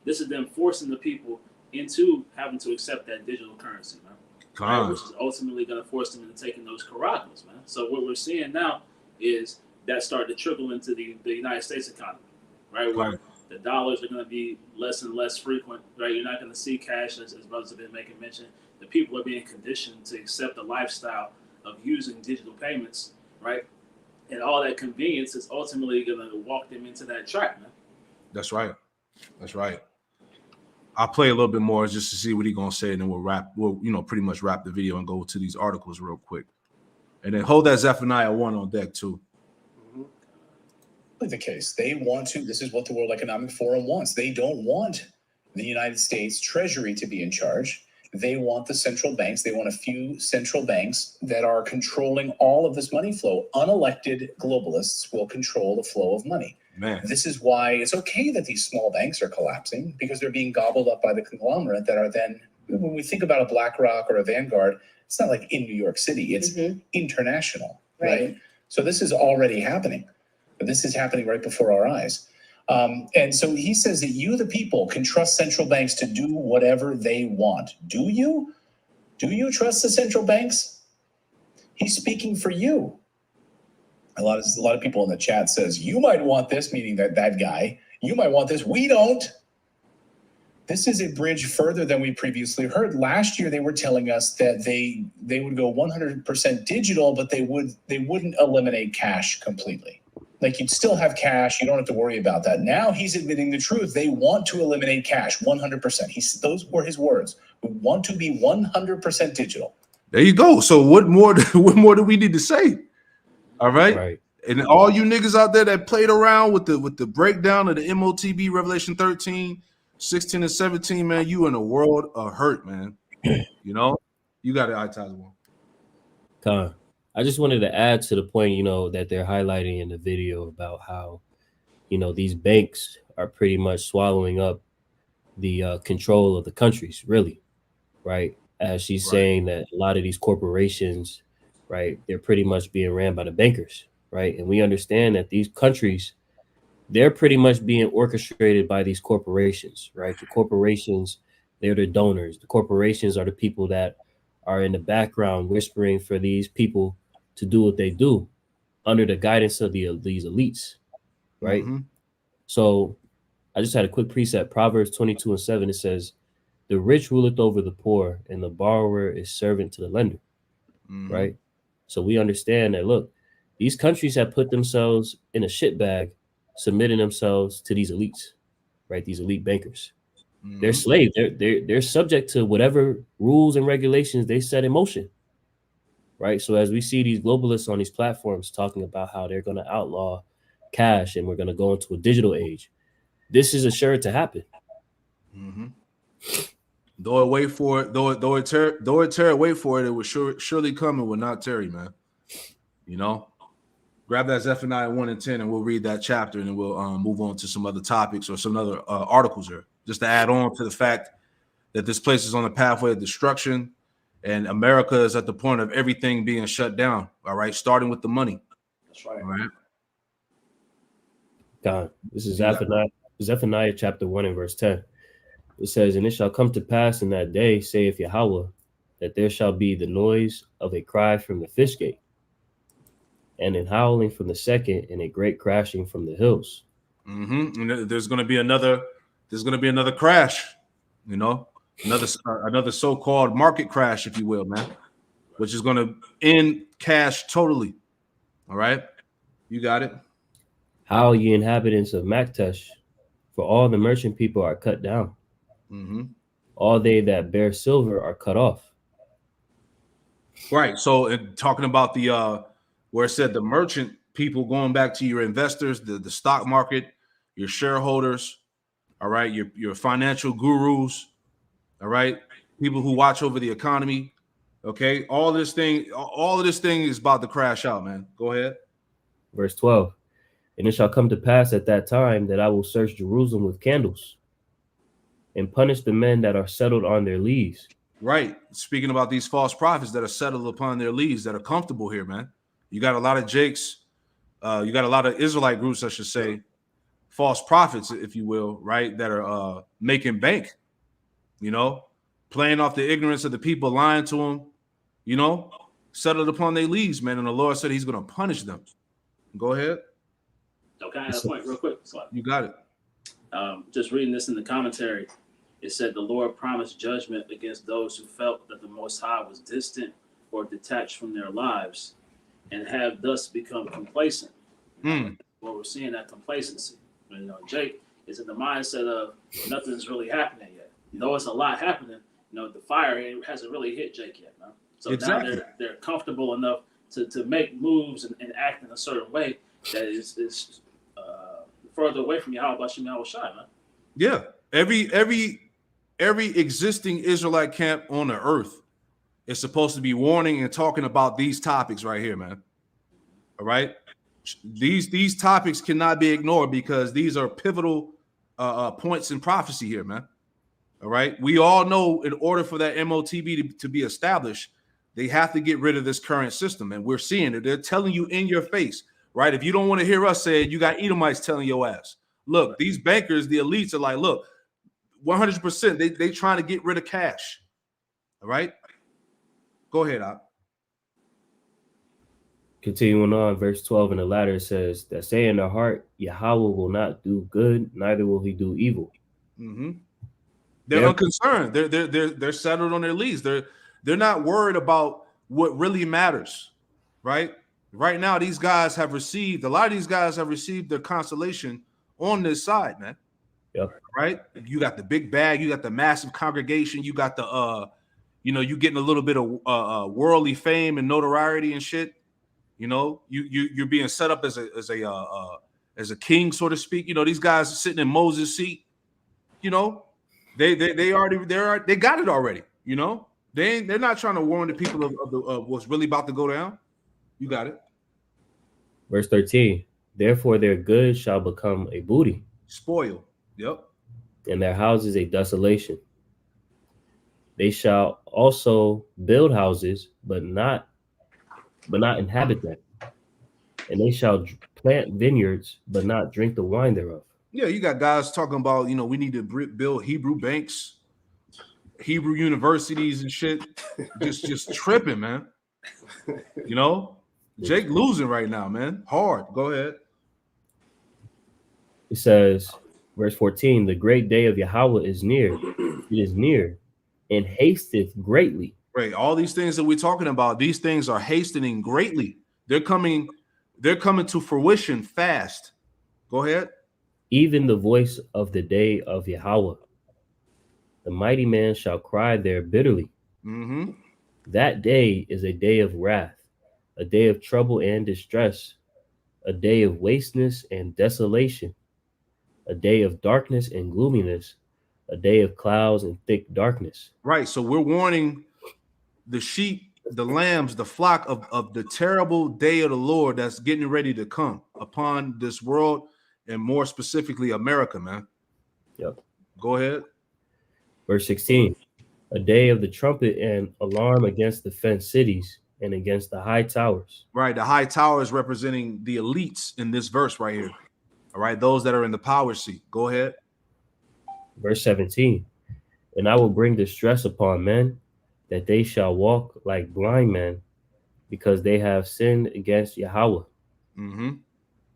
this is them forcing the people into having to accept that digital currency, man. Right? Which is ultimately going to force them into taking those caragmas, man. So what we're seeing now is that starting to trickle into the United States economy, right? Where the dollars are going to be less and less frequent, right? You're not going to see cash, as brothers have been making mention. The people are being conditioned to accept the lifestyle of using digital payments, right? And all that convenience is ultimately going to walk them into that trap, man. That's right. I'll play a little bit more just to see what he's gonna say, and then we'll pretty much wrap the video and go to these articles real quick. And then hold that Zephaniah 1 on deck too. The case. They want to, this is what the World Economic Forum wants. They don't want the United States Treasury to be in charge. They want the central banks. They want a few central banks that are controlling all of this money flow. Unelected globalists will control the flow of money. Man. This is why it's okay that these small banks are collapsing, because they're being gobbled up by the conglomerate that are then, when we think about a BlackRock or a Vanguard, it's not like in New York City, it's international, right? So this is already happening. But this is happening right before our eyes. And so he says that you, the people, can trust central banks to do whatever they want. Do you? Do you trust the central banks? He's speaking for you. A lot of people in the chat says, you might want this, meaning that guy. You might want this. We don't. This is a bridge further than we previously heard. Last year, they were telling us that they would go 100% digital, but they wouldn't eliminate cash completely. Like, you'd still have cash. You don't have to worry about that. Now he's admitting the truth. They want to eliminate cash 100%. Those were his words. We want to be 100% digital. There you go. So what more do we need to say? All right. And all you niggas out there that played around with the breakdown of the MOTB Revelation 13, 16, and 17, man, you in a world of hurt, man. You got it, iTaz one. I just wanted to add to the point, that they're highlighting in the video about how, these banks are pretty much swallowing up the control of the countries, really, right? As she's saying that a lot of these corporations, right, they're pretty much being ran by the bankers, right? And we understand that these countries, they're pretty much being orchestrated by these corporations, right? The corporations, they're the donors. The corporations are the people that are in the background whispering for these people to do what they do under the guidance of these elites, right? So I just had a quick precept. Proverbs 22:7, it says, the rich ruleth over the poor, and the borrower is servant to the lender, right? So we understand that, look, These countries have put themselves in a shit bag, submitting themselves to these elites, right? These elite bankers. They're slaves. They're subject to whatever rules and regulations they set in motion, right? So as we see these globalists on these platforms talking about how they're going to outlaw cash and we're going to go into a digital age, this is assured to happen. Though it wait for it, though it tear, wait for it. It will surely come and will not tarry, man. You know, grab that Zephaniah 1 and 10, and we'll read that chapter, and then we'll move on to some other topics or some other articles here, just to add on to the fact that this place is on the pathway of destruction, and America is at the point of everything being shut down. All right, starting with the money. That's right. All right. God, this is Zephaniah chapter 1 and verse 10. It says, "And it shall come to pass in that day, saith Yahweh, that there shall be the noise of a cry from the fish gate, and an howling from the second, and a great crashing from the hills." And there's going to be another. There's going to be another crash. You know, another so-called market crash, if you will, man, which is going to end cash totally. All right, you got it. "Howl, ye inhabitants of Maktesh, for all the merchant people are cut down. All they that bear silver are cut off." Right. So, talking about the where it said the merchant people, going back to your investors, the stock market, your shareholders, all right, your financial gurus, all right, people who watch over the economy. Okay, all of this thing is about to crash out, man. Go ahead. Verse 12. "And it shall come to pass at that time that I will search Jerusalem with candles, and punish the men that are settled on their lees." Right. Speaking about these false prophets that are settled upon their leads, that are comfortable here, man. You got a lot of Jakes, you got a lot of Israelite groups, I should say, false prophets, if you will, right, that are making bank, you know, playing off the ignorance of the people, lying to them, you know, settled upon their leads, man. And the Lord said he's going to punish them. Go ahead. Okay, I have a point real quick. You got it. Just reading this in the commentary, it said the Lord promised judgment against those who felt that the Most High was distant or detached from their lives and have thus become complacent. What we're seeing, that complacency. You know, Jake is in the mindset of nothing's really happening yet. Though it's a lot happening, you know, the fire hasn't really hit Jake yet, man. So exactly. Now they're comfortable enough to make moves and act in a certain way that is further away from Yahweh Bashim Yahweh Shai, man. Yeah. Every existing Israelite camp on the earth is supposed to be warning and talking about these topics right here, man. All right. These topics cannot be ignored because these are pivotal points in prophecy here, man. All right. We all know in order for that MOTB to be established, they have to get rid of this current system. And we're seeing it. They're telling you in your face, right? If you don't want to hear us say it, you got Edomites telling your ass. Look, these bankers, the elites are like, look, 100%, they trying to get rid of cash. All right. Go ahead, Op. Continuing on, verse 12 in the latter says, "That say in their heart, Yahweh will not do good, neither will he do evil." They're unconcerned. They're settled on their leads. They're not worried about what really matters, right? Right now, a lot of these guys have received their consolation on this side, man. Yep. Right? You got the big bag, you got the massive congregation, you got the you getting a little bit of worldly fame and notoriety and shit. You know, you're being set up as a king, so to speak. You know, these guys are sitting in Moses' seat. You know, they got it already. You know, they're not trying to warn the people of what's really about to go down. You got it. Verse 13. "Therefore their goods shall become a booty, Spoil. Yep. and their houses a desolation. They shall also build houses, but not inhabit them. And they shall plant vineyards, but not drink the wine thereof." Yeah, you got guys talking about, we need to build Hebrew banks, Hebrew universities and shit. just tripping, man. You know, Jake losing right now, man. Hard. Go ahead. It says, verse 14, "The great day of Yahweh is near. It is near, and hasteth greatly." Right. All these things that we're talking about, these things are hastening greatly. They're coming They're coming to fruition fast. Go ahead. Even the voice of the day of Yahweh. The mighty man shall cry there bitterly. Mm-hmm. That day is a day of wrath, a day of trouble and distress, a day of wasteness and desolation, a day of darkness and gloominess, a day of clouds and thick darkness. Right. So we're warning the sheep, the lambs, the flock of the terrible day of the Lord that's getting ready to come upon this world, and more specifically America, man. Yep. Go ahead. Verse 16, a day of the trumpet and alarm against the fenced cities and against the high towers. Right. The high tower is representing the elites in this verse right here. All right. Those that are in the power seat. Go ahead. Verse 17, and I will bring distress upon men, that they shall walk like blind men, because they have sinned against Yahweh. Mm-hmm.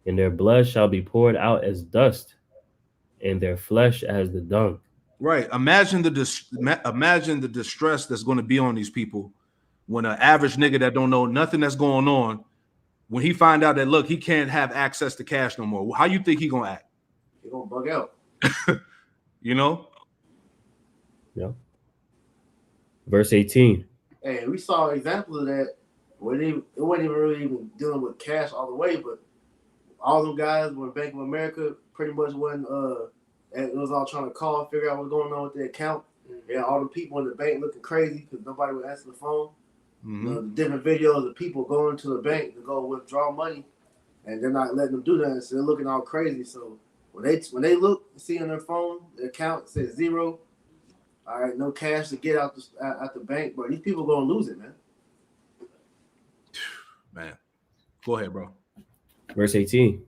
And their blood shall be poured out as dust, and their flesh as the dung. Right. Imagine the distress that's going to be on these people when an average nigga that don't know nothing that's going on, when he find out that, look, he can't have access to cash no more. How you think he gonna act? He gonna bug out. You know? Yeah. Verse 18. Hey, we saw examples of that. It wasn't even really even dealing with cash all the way, but all them guys were Bank of America pretty much wasn't it was all trying to call, figure out what's going on with their account. And all the people in the bank looking crazy because nobody would answer the phone. Mm-hmm. The different videos of people going to the bank to go withdraw money, and they're not letting them do that, so they're looking all crazy. So when they look, see on their phone, their account says zero. All right, no cash to get out the bank, bro. These people gonna lose it, man. Man, go ahead, bro. Verse 18.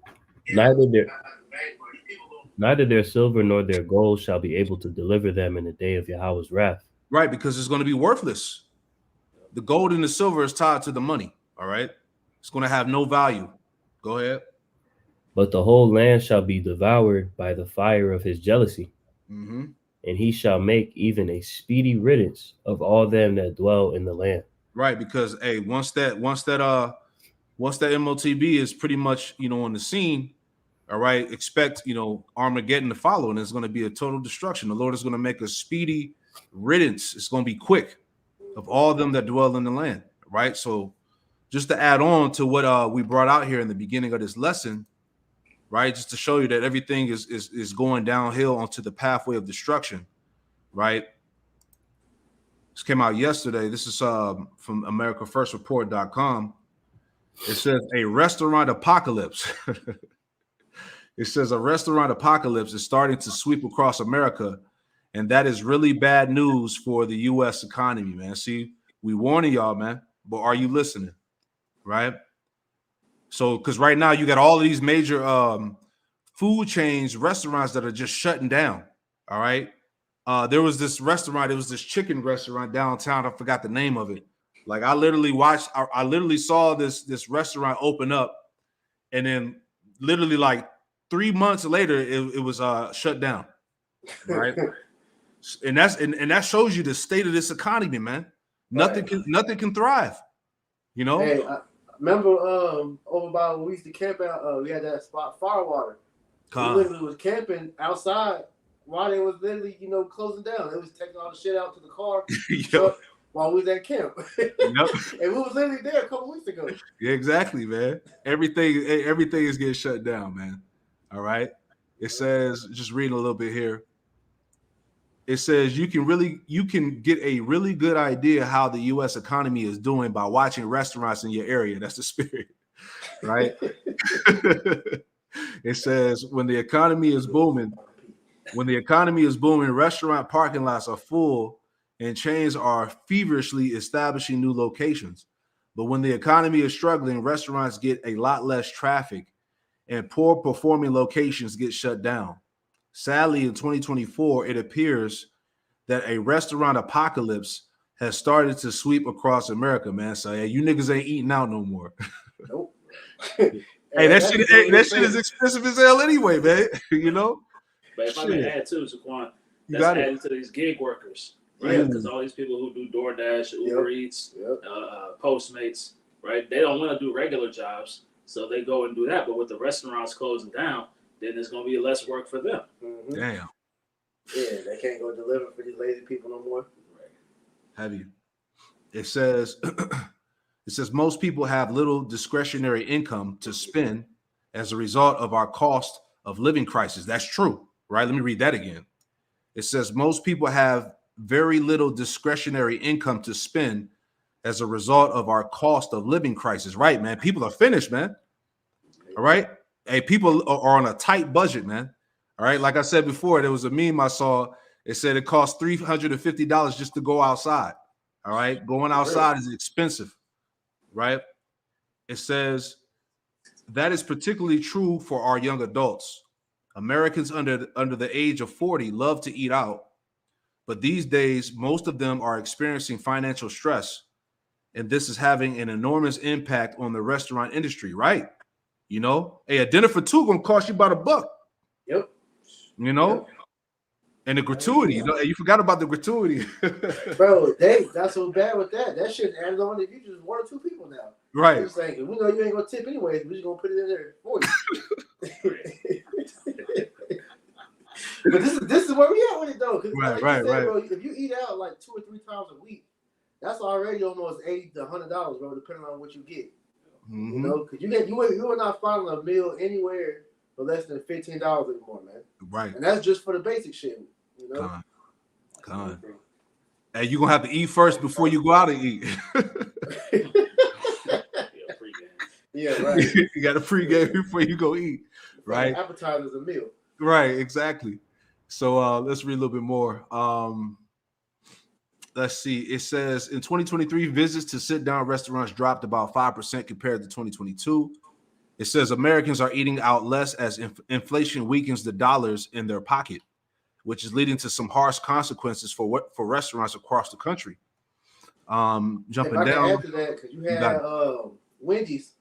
Neither their silver nor their gold shall be able to deliver them in the day of Yahweh's wrath. Right, because it's going to be worthless. The gold and the silver is tied to the money. All right, it's going to have no value. Go ahead. But the whole land shall be devoured by the fire of his jealousy. Mm-hmm. And he shall make even a speedy riddance of all them that dwell in the land. Right, because hey, once that MOTB is pretty much on the scene, all right, expect Armageddon to follow, and it's going to be a total destruction. The Lord is going to make a speedy riddance. It's going to be quick of all them that dwell in the land. Right. So just to add on to what we brought out here in the beginning of this lesson, right, just to show you that everything is going downhill onto the pathway of destruction. Right. This came out yesterday. This is from AmericaFirstReport.com. It says a restaurant apocalypse. It says a restaurant apocalypse is starting to sweep across America, and that is really bad news for the U.S. economy, man. See, we warning y'all, man, but are you listening? Right? So, because right now you got all of these major food chains, restaurants that are just shutting down. All right. There was this restaurant. It was this chicken restaurant downtown. I forgot the name of it. Like I literally saw this restaurant open up, and then literally like 3 months later, it was shut down. Right. And that shows you the state of this economy, man. Nothing can thrive. Hey, I remember over by where we used to camp out, we had that spot Firewater. We literally was camping outside while they was literally, closing down. They was taking all the shit out to the car while we was at camp. Yep. And we was literally there a couple weeks ago. Yeah, exactly, man. Everything is getting shut down, man. All right. It says, just reading a little bit here. It says you can get a really good idea how the U.S. economy is doing by watching restaurants in your area. That's the spirit, right? It says when the economy is booming, restaurant parking lots are full and chains are feverishly establishing new locations. But when the economy is struggling, restaurants get a lot less traffic and poor performing locations get shut down. Sadly, in 2024, it appears that a restaurant apocalypse has started to sweep across America, man. So, hey, you niggas ain't eating out no more. Nope. Hey, that shit is expensive as hell anyway, man. But if I may add too, Saquon, You that's got adding it. to these gig workers, right? Because all these people who do DoorDash, Uber Eats, Postmates, right? They don't want to do regular jobs. So they go and do that. But with the restaurants closing down, then there's going to be less work for them. Mm-hmm. Damn. Yeah, they can't go deliver for these lazy people no more. Heavy. It says most people have little discretionary income to spend as a result of our cost of living crisis. That's true, right? Let me read that again. It says most people have very little discretionary income to spend as a result of our cost of living crisis. Right, man. People are finished, man. All right. Hey, people are on a tight budget, man. All right. Like I said before, there was a meme I saw. It said it costs $350 just to go outside. All right. Going outside is expensive, right? It says that is particularly true for our young adults. Americans under the age of 40 love to eat out, but these days, most of them are experiencing financial stress, and this is having an enormous impact on the restaurant industry, right? You know, hey, a dinner for two gonna cost you about $1. Yep. You know, Yep. and the gratuity. You know, you forgot about the gratuity, Bro. That's so bad with that. That shit adds on if you just 1 or 2 people now. right? They're just saying, we know you ain't gonna tip anyway. We just gonna put it in there for you. But this is where we at with it though. Right, like you said, bro, if you eat out like 2 or 3 times a week, that's already almost $80 to $100, bro, depending on what you get. Mm-hmm. You know, because you are not finding a meal anywhere for less than $15 anymore, man. Right. And that's just for the basic shit. You know. Con. Hey, you gonna have to eat first before you go out and eat. Yeah, right. You got a pregame before you go eat, right? Appetizer's a meal. Right, exactly. So let's read a little bit more. Let's see. It says in 2023, visits to sit-down restaurants dropped about 5% compared to 2022. It says Americans are eating out less as inflation weakens the dollars in their pocket, which is leading to some harsh consequences for restaurants across the country. Jumping if I down. can add to that, because you had Wendy's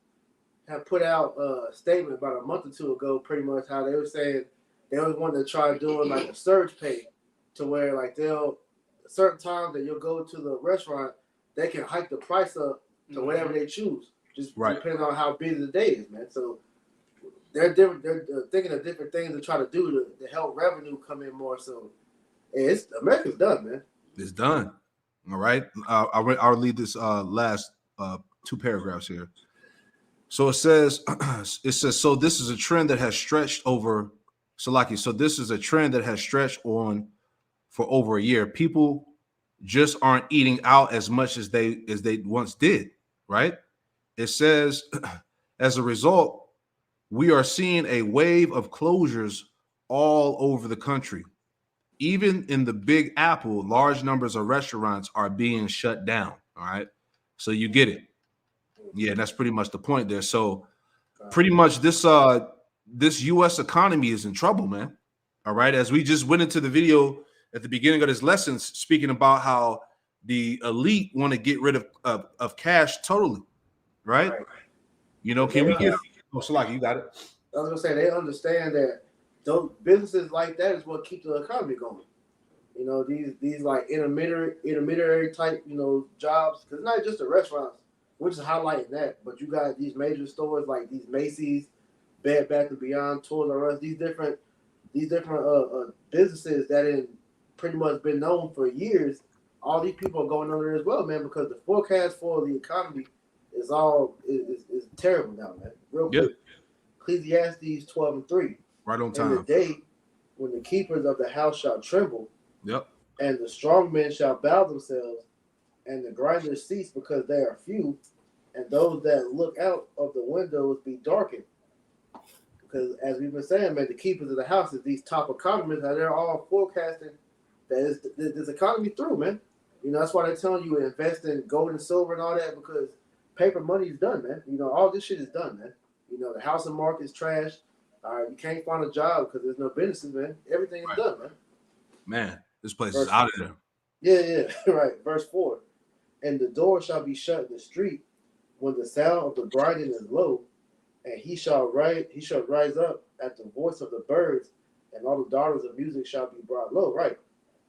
have put out a statement about a month or 2 ago, pretty much how they were saying they was wanting to try doing like a surge pay, to where like they'll certain times that you'll go to the restaurant, they can hike the price up to whatever they choose, just depending on how busy the day is, man. So they're different. They're thinking of different things to try to do to help revenue come in more. So it's America's done, man. It's done. All right. I'll read this last 2 paragraphs here. So it says, so this is a trend that has stretched over, Salaki. So this is a trend that has stretched on for over a year. People just aren't eating out as much as they once did, right? It says, as a result, we are seeing a wave of closures all over the country. Even in the Big Apple, large numbers of restaurants are being shut down. All right. So you get it. Yeah, that's pretty much the point there. So pretty much this US economy is in trouble, man. All right. As we just went into the video at the beginning of this lesson, speaking about how the elite want to get rid of cash totally. Right? You know, can we get Salaki, you got it. I was gonna say they understand that those businesses like that is what keeps the economy going. You know, these like intermediary type, you know, jobs, because not just the restaurants, which is highlighting that, but you got these major stores like these Macy's, Bed Bath & Beyond, Toys R Us, these different businesses that have pretty much been known for years. All these people are going under as well, man, because the forecast for the economy is terrible now, man. Real quick. Ecclesiastes 12:3. Right on time. In the day when the keepers of the house shall tremble, yep, and the strong men shall bow themselves, and the grinders cease because they are few, and those that look out of the windows be darkened. Because as we've been saying, man, the keepers of the house is these top economists, and they're all forecasting that this economy through, man. You know, that's why they're telling you to invest in gold and silver and all that, because paper money is done, man. You know, all this shit is done, man. You know, the housing market is trash. You can't find a job because there's no businesses, man. Everything is done, man. Man, this place is out of there. Yeah, right. Verse 4. And the door shall be shut in the street when the sound of the grinding is low, and he shall rise up at the voice of the birds, and all the daughters of music shall be brought low, right?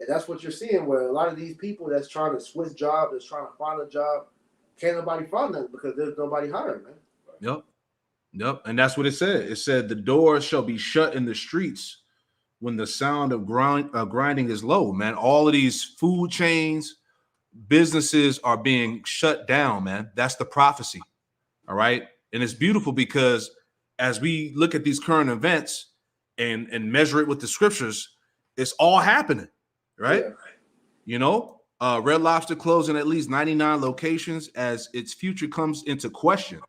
And that's what you're seeing, where a lot of these people that's trying to switch jobs, that's trying to find a job, can't nobody find them because there's nobody hiring, man. Yep. Yep, and that's what it said. It said the doors shall be shut in the streets when the sound of grinding is low, man. All of these food chains, businesses are being shut down, man. That's the prophecy. All right. And it's beautiful because as we look at these current events and measure it with the scriptures, it's all happening. Right. Yeah. You know, Red Lobster closing at least 99 locations as its future comes into question.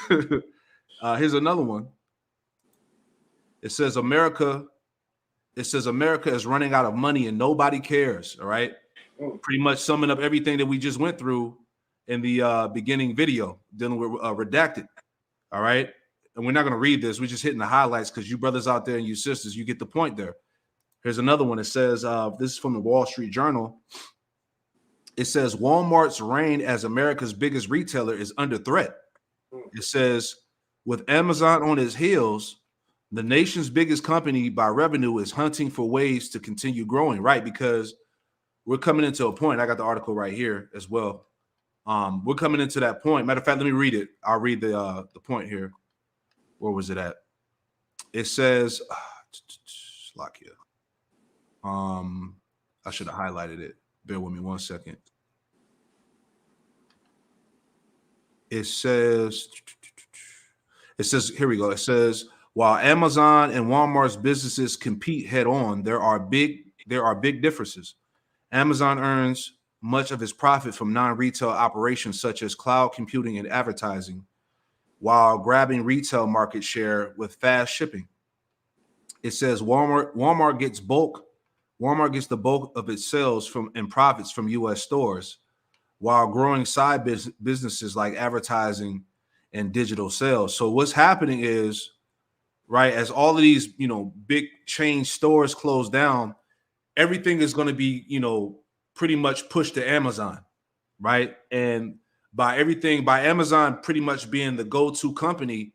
Here's another one. It says America is running out of money and nobody cares. All right. Pretty much summing up everything that we just went through in the beginning video dealing with redacted. All right. And we're not going to read this. We're just hitting the highlights because you brothers out there and you sisters, you get the point there. Here's another one. It says, this is from the Wall Street Journal. It says Walmart's reign as America's biggest retailer is under threat. It says, with Amazon on its heels, the nation's biggest company by revenue is hunting for ways to continue growing, right? Because we're coming into a point. I got the article right here as well. We're coming into that point. Matter of fact, let me read it. I'll read the point here. Where was it at? It says, lock here. I should have highlighted it. Bear with me 1 second. It says, here we go. It says, while Amazon and Walmart's businesses compete head on, there are big differences. Amazon earns much of its profit from non-retail operations such as cloud computing and advertising, while grabbing retail market share with fast shipping. It says Walmart gets the bulk of its sales and profits from U.S. stores, while growing side businesses like advertising and digital sales. So what's happening is, right, as all of these, big chain stores close down, everything is going to be, pretty much pushed to Amazon, right? And by Amazon pretty much being the go-to company,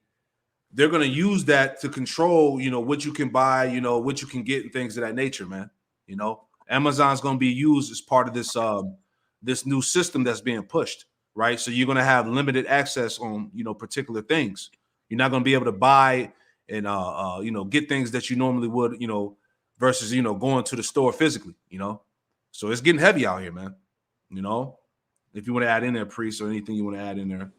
they're going to use that to control, what you can buy, what you can get and things of that nature, man. Amazon's going to be used as part of this this new system that's being pushed, right? So you're going to have limited access on, particular things. You're not going to be able to buy and get things that you normally would, versus going to the store physically, So it's getting heavy out here, man. If you want to add in there, Priest, or anything you want to add in there.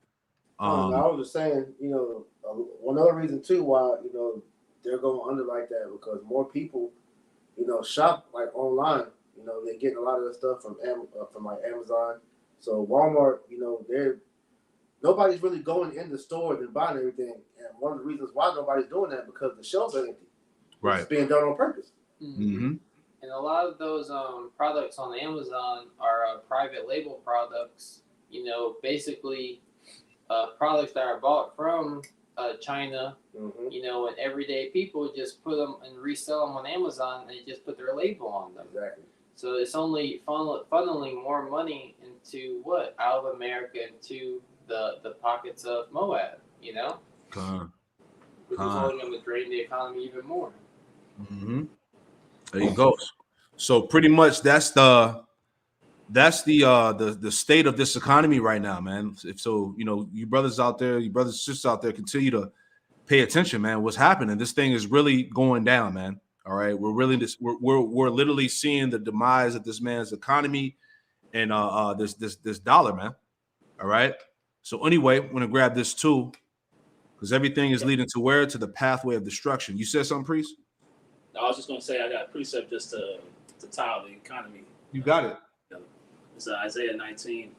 I was just saying, one other reason too why they're going under like that, because more people, shop like online. They're getting a lot of the stuff from like Amazon. So Walmart, nobody's really going in the stores and buying everything. And one of the reasons why nobody's doing that because the shelves are empty. Right. It's being done on purpose. Mm-hmm. And a lot of those products on Amazon are private label products. Basically products that are bought from China. Mm-hmm. And everyday people just put them and resell them on Amazon. And they just put their label on them. Exactly. So it's only funneling more money into out of America into the pockets of Moab. Which is only going to drain the economy even more. Mm-hmm. There you go. So pretty much that's the state of this economy right now, man. You brothers out there, you brothers and sisters out there, continue to pay attention, man. What's happening? This thing is really going down, man. All right, we're literally seeing the demise of this man's economy and this dollar, man. All right. So anyway, I'm gonna grab this too, because everything is leading to where? To the pathway of destruction. You said something, Priest? I was just going to say I got a precept just to tile the economy. You got it. It's Isaiah 19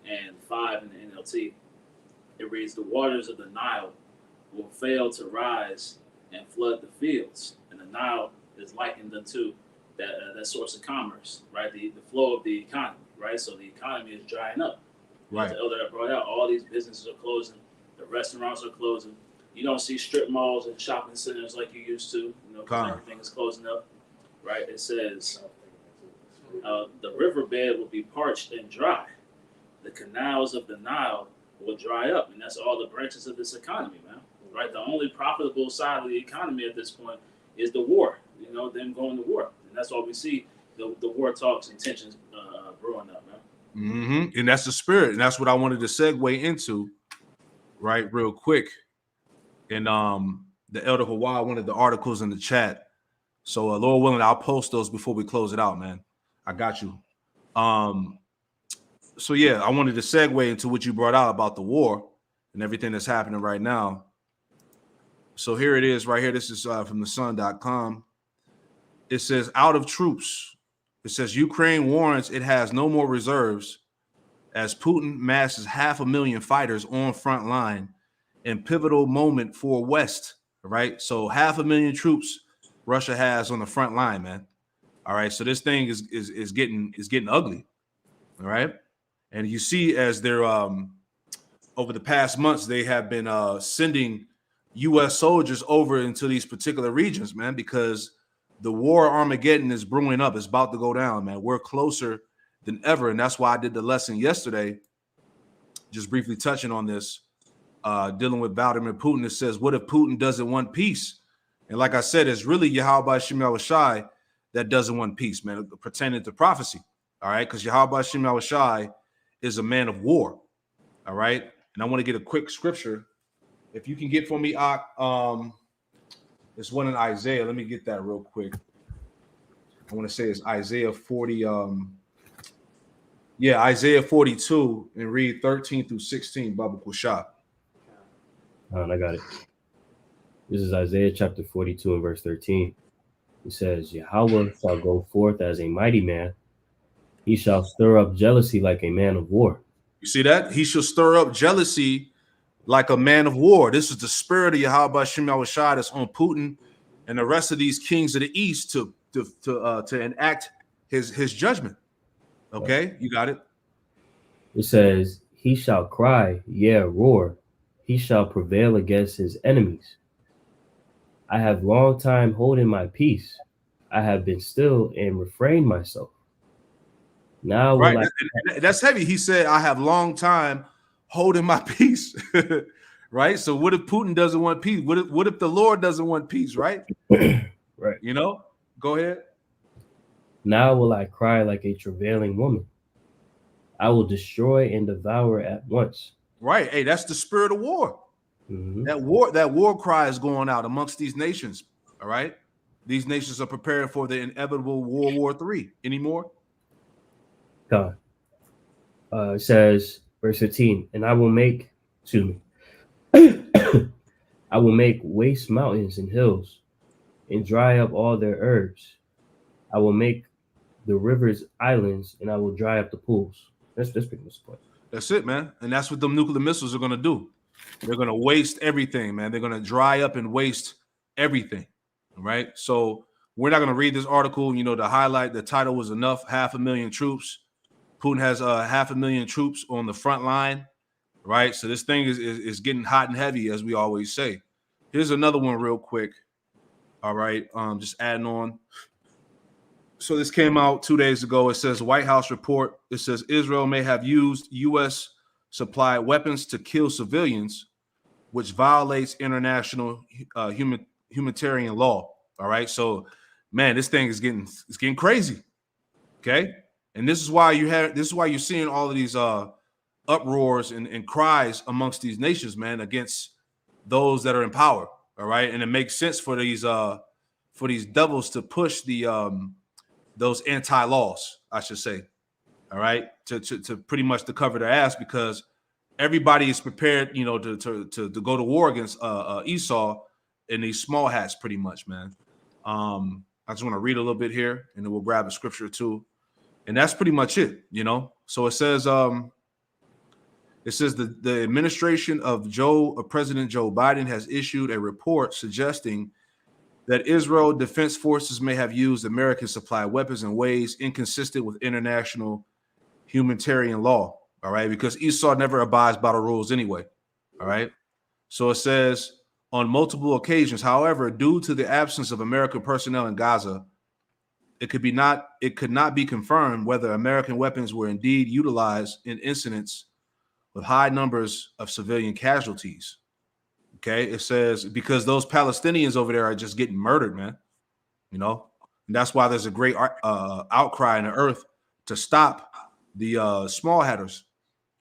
and 5 in the NLT. It reads, the waters of the Nile will fail to rise and flood the fields. And the Nile is likened unto that source of commerce, right? The flow of the economy, right? So the economy is drying up. Right. As the elder brought out, all these businesses are closing. The restaurants are closing. You don't see strip malls and shopping centers like you used to, because everything is closing up, right? It says the riverbed will be parched and dry. The canals of the Nile will dry up, and that's all the branches of this economy, man. Right? The only profitable side of the economy at this point is the war. Them going to war, and that's why we see the war talks and tensions brewing up, man. Mm-hmm. And that's the spirit, and that's what I wanted to segue into, right, real quick. And the Elder Hawaii wanted the articles in the chat. So Lord willing, I'll post those before we close it out, man. I got you. So yeah, I wanted to segue into what you brought out about the war and everything that's happening right now. So here it is right here. This is from the sun.com. It says out of troops. It says Ukraine warrants it has no more reserves as Putin masses 500,000 fighters on front line in pivotal moment for West. Right. So 500,000 troops Russia has on the front line, man. All right. So this thing is getting ugly. All right. And you see, as they're over the past months, they have been sending U.S. soldiers over into these particular regions, man, because the war Armageddon is brewing up. It's about to go down, man. We're closer than ever. And that's why I did the lesson yesterday, just briefly touching on this, dealing with Vladimir Putin. It says, what if Putin doesn't want peace? And like I said, it's really Yahweh Shem Shai that doesn't want peace, man, pertaining to prophecy. All right, because Yahweh Shem Shai is a man of war. All right. And I want to get a quick scripture. If you can get for me, it's one in Isaiah. Let me get that real quick. I want to say it's Isaiah 40. Isaiah 42 and read 13 through 16, Baba Kushab. All right, I got it. This is Isaiah chapter 42 and verse 13. It says, Yahweh shall go forth as a mighty man. He shall stir up jealousy like a man of war. You see that? He shall stir up jealousy like a man of war. This is the spirit of Yahweh Shem Shai that's on Putin and the rest of these kings of the east to enact his judgment. Okay, you got it. It says, he shall cry, roar. He shall prevail against his enemies. I have long time holding my peace. I have been still and refrained myself. Now right, that's heavy. He said, I have long time holding my peace. Right. So what if Putin doesn't want peace? What if the Lord doesn't want peace? Right. Right. You know, go ahead. Now will I cry like a travailing woman. I will destroy and devour at once. Right. Hey, that's the spirit of war. Mm-hmm. That war cry is going out amongst these nations. All right. These nations are preparing for the inevitable World War III. Any more? God. It says, verse 15, and I will make, I will make waste mountains and hills and dry up all their herbs. I will make the rivers islands and I will dry up the pools. That's pretty much the point. That's it, man. And that's what the nuclear missiles are going to do. They're going to waste everything, man. They're going to dry up and waste everything. Right. So we're not going to read this article. You know, the highlight, the title was enough. 500,000 troops. Putin has 500,000 troops on the front line. Right. So this thing is getting hot and heavy, as we always say. Here's another one real quick. All right. Just adding on. So this came out 2 days ago. It says White House report. It says Israel may have used U.S. supplied weapons to kill civilians, which violates international humanitarian law. All right. So, man, this thing is getting crazy. Okay. And this is why you're seeing all of these uproars and cries amongst these nations, man, against those that are in power. All right. And it makes sense for these devils to push those anti-laws, I should say. All right. To pretty much to cover their ass, because everybody is prepared, you know, to go to war against Esau in these small hats, pretty much, man. I just want to read a little bit here, and then we'll grab a scripture or two, and that's pretty much it, you know. So it says the administration of President Joe Biden has issued a report suggesting that Israel Defense Forces may have used American supplied weapons in ways inconsistent with international humanitarian law. All right, because Esau never abides by the rules anyway. All right. So it says on multiple occasions, however, due to the absence of American personnel in Gaza, it could not be confirmed whether American weapons were indeed utilized in incidents with high numbers of civilian casualties. Okay, it says because those Palestinians over there are just getting murdered, man. You know, and that's why there's a great outcry in the earth to stop the small hatters.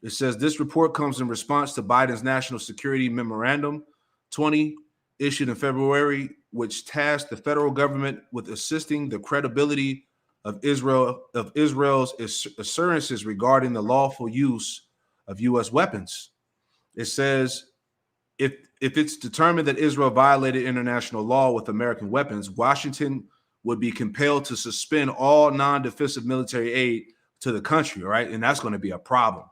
It says this report comes in response to Biden's National Security Memorandum 20 issued in February, which tasked the federal government with assisting the credibility of Israel's assurances regarding the lawful use of U.S. weapons. It says if it's determined that Israel violated international law with American weapons, Washington would be compelled to suspend all non-defensive military aid to the country, all right? And that's going to be a problem,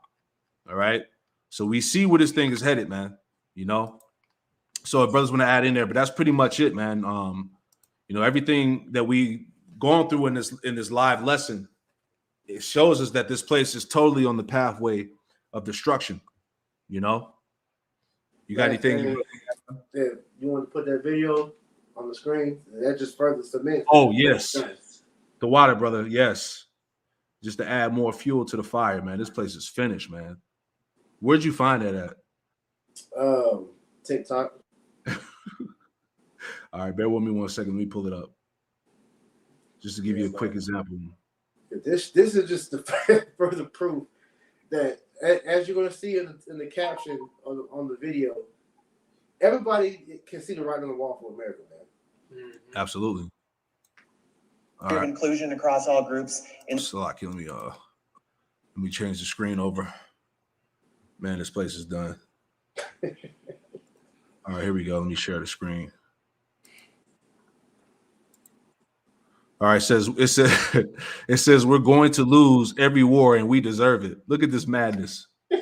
all right? So we see where this thing is headed, man, you know? So if brothers want to add in there, but that's pretty much it, man. You know, everything that we going through in this live lesson, it shows us that this place is totally on the pathway of destruction, you know? You got anything? Yeah, you want to put that video on the screen? That just further cements. Oh, yes. The water, brother. Yes. Just to add more fuel to the fire, man. This place is finished, man. Where'd you find that at? TikTok. All right, bear with me 1 second. Let me pull it up. Just to give you a quick example. This is just the further proof that, as you're going to see in the caption on the video, everybody can see the writing on the wall for America, man. Mm-hmm. Absolutely. All right. Inclusion across all groups. Let me change the screen over. Man, this place is done. All right, here we go. Let me share the screen. All right, it says we're going to lose every war and we deserve it. Look at this madness. We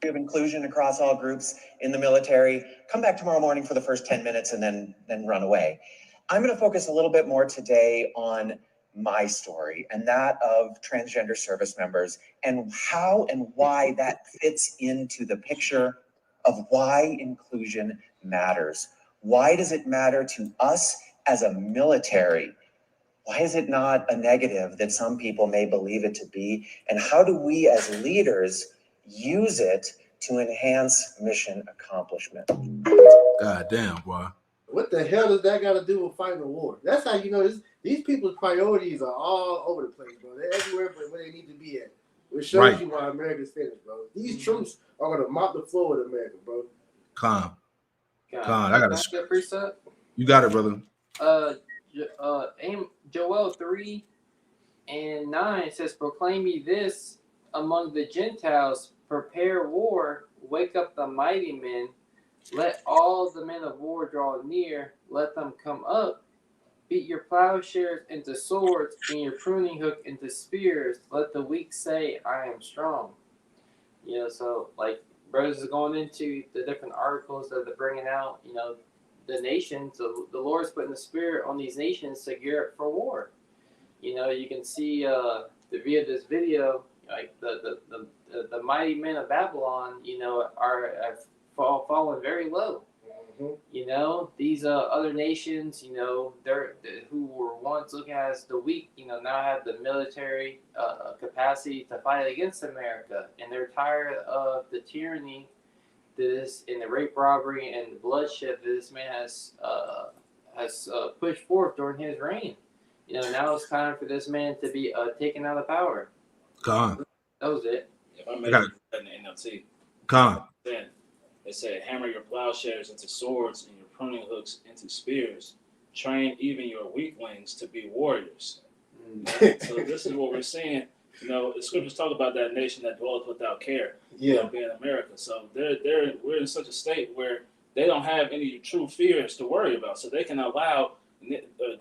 have inclusion across all groups in the military. Come back tomorrow morning for the first 10 minutes and then run away. I'm going to focus a little bit more today on my story and that of transgender service members and how and why that fits into the picture of why inclusion matters. Why does it matter to us as a military? Why is it not a negative that some people may believe it to be? And how do we as leaders use it to enhance mission accomplishment? God damn, boy. What the hell does that got to do with fighting a war? That's how you know these people's priorities are all over the place, bro. They're everywhere but where they need to be at. Which shows you why America's finished, bro. These troops are going to mop the floor with America, bro. Con. I got to get preset. You got it, brother. Joel 3:9 says, "Proclaim ye this among the Gentiles: prepare war, wake up the mighty men. Let all the men of war draw near. Let them come up. Beat your plowshares into swords and your pruning hook into spears. Let the weak say, I am strong." You know, so like brothers is going into the different articles that they're bringing out, you know, the nations, the Lord's putting the spirit on these nations to gear up for war. You know, you can see via this video, like the mighty men of Babylon, you know, have fallen very low. Mm-hmm. You know, these other nations, you know, who were once looked at as the weak, you know, now have the military capacity to fight against America, and they're tired of the tyranny, and the rape, robbery, and the bloodshed that this man has pushed forth during his reign. You know, now it's time for this man to be taken out of power. Con. That was it. If I made it in the NLT. Con. Then it said, hammer your plowshares into swords and your pruning hooks into spears. Train even your weaklings to be warriors. So this is what we're seeing. You know, the scriptures talk about that nation that dwelleth without care. Yeah, you know, being America. So we're in such a state where they don't have any true fears to worry about. So they can allow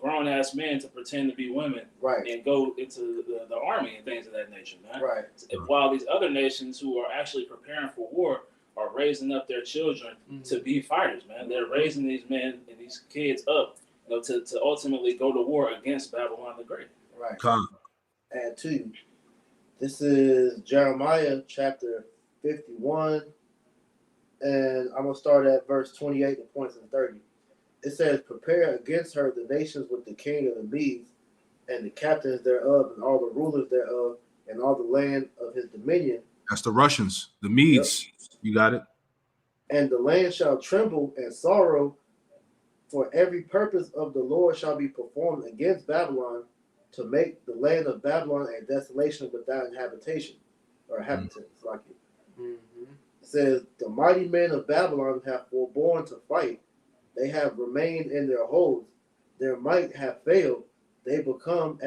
grown ass men to pretend to be women, right, and go into the army and things of that nature, man. Right. While these other nations who are actually preparing for war are raising up their children to be fighters, man. They're raising these men and these kids up, you know, to ultimately go to war against Babylon the Great. Right. Con. Add to. This is Jeremiah chapter 51, and I'm gonna start at verse 28 to points in 30. It says, "Prepare against her the nations with the king of the Medes, and the captains thereof, and all the rulers thereof, and all the land of his dominion." That's the Russians, the Medes. Yep. You got it. "And the land shall tremble and sorrow, for every purpose of the Lord shall be performed against Babylon, to make the land of Babylon a desolation without habitation or inhabitants." Like it. Mm-hmm. It says, the mighty men of Babylon have forborne to fight. They have remained in their holds. Their might have failed. They became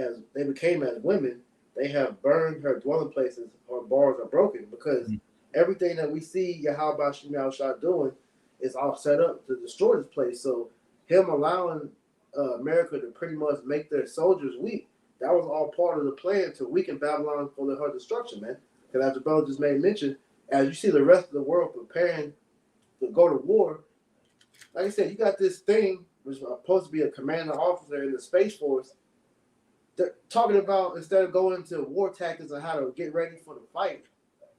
as women. They have burned her dwelling places. Her bars are broken. Because everything that we see Yahweh Shem Shah doing is all set up to destroy this place. So him allowing America to pretty much make their soldiers weak, that was all part of the plan to weaken Babylon for her destruction, man. Because as the brother just made mention, as you see the rest of the world preparing to go to war, like I said, you got this thing which is supposed to be a commander officer in the Space Force. They're talking about, instead of going into war tactics on how to get ready for the fight,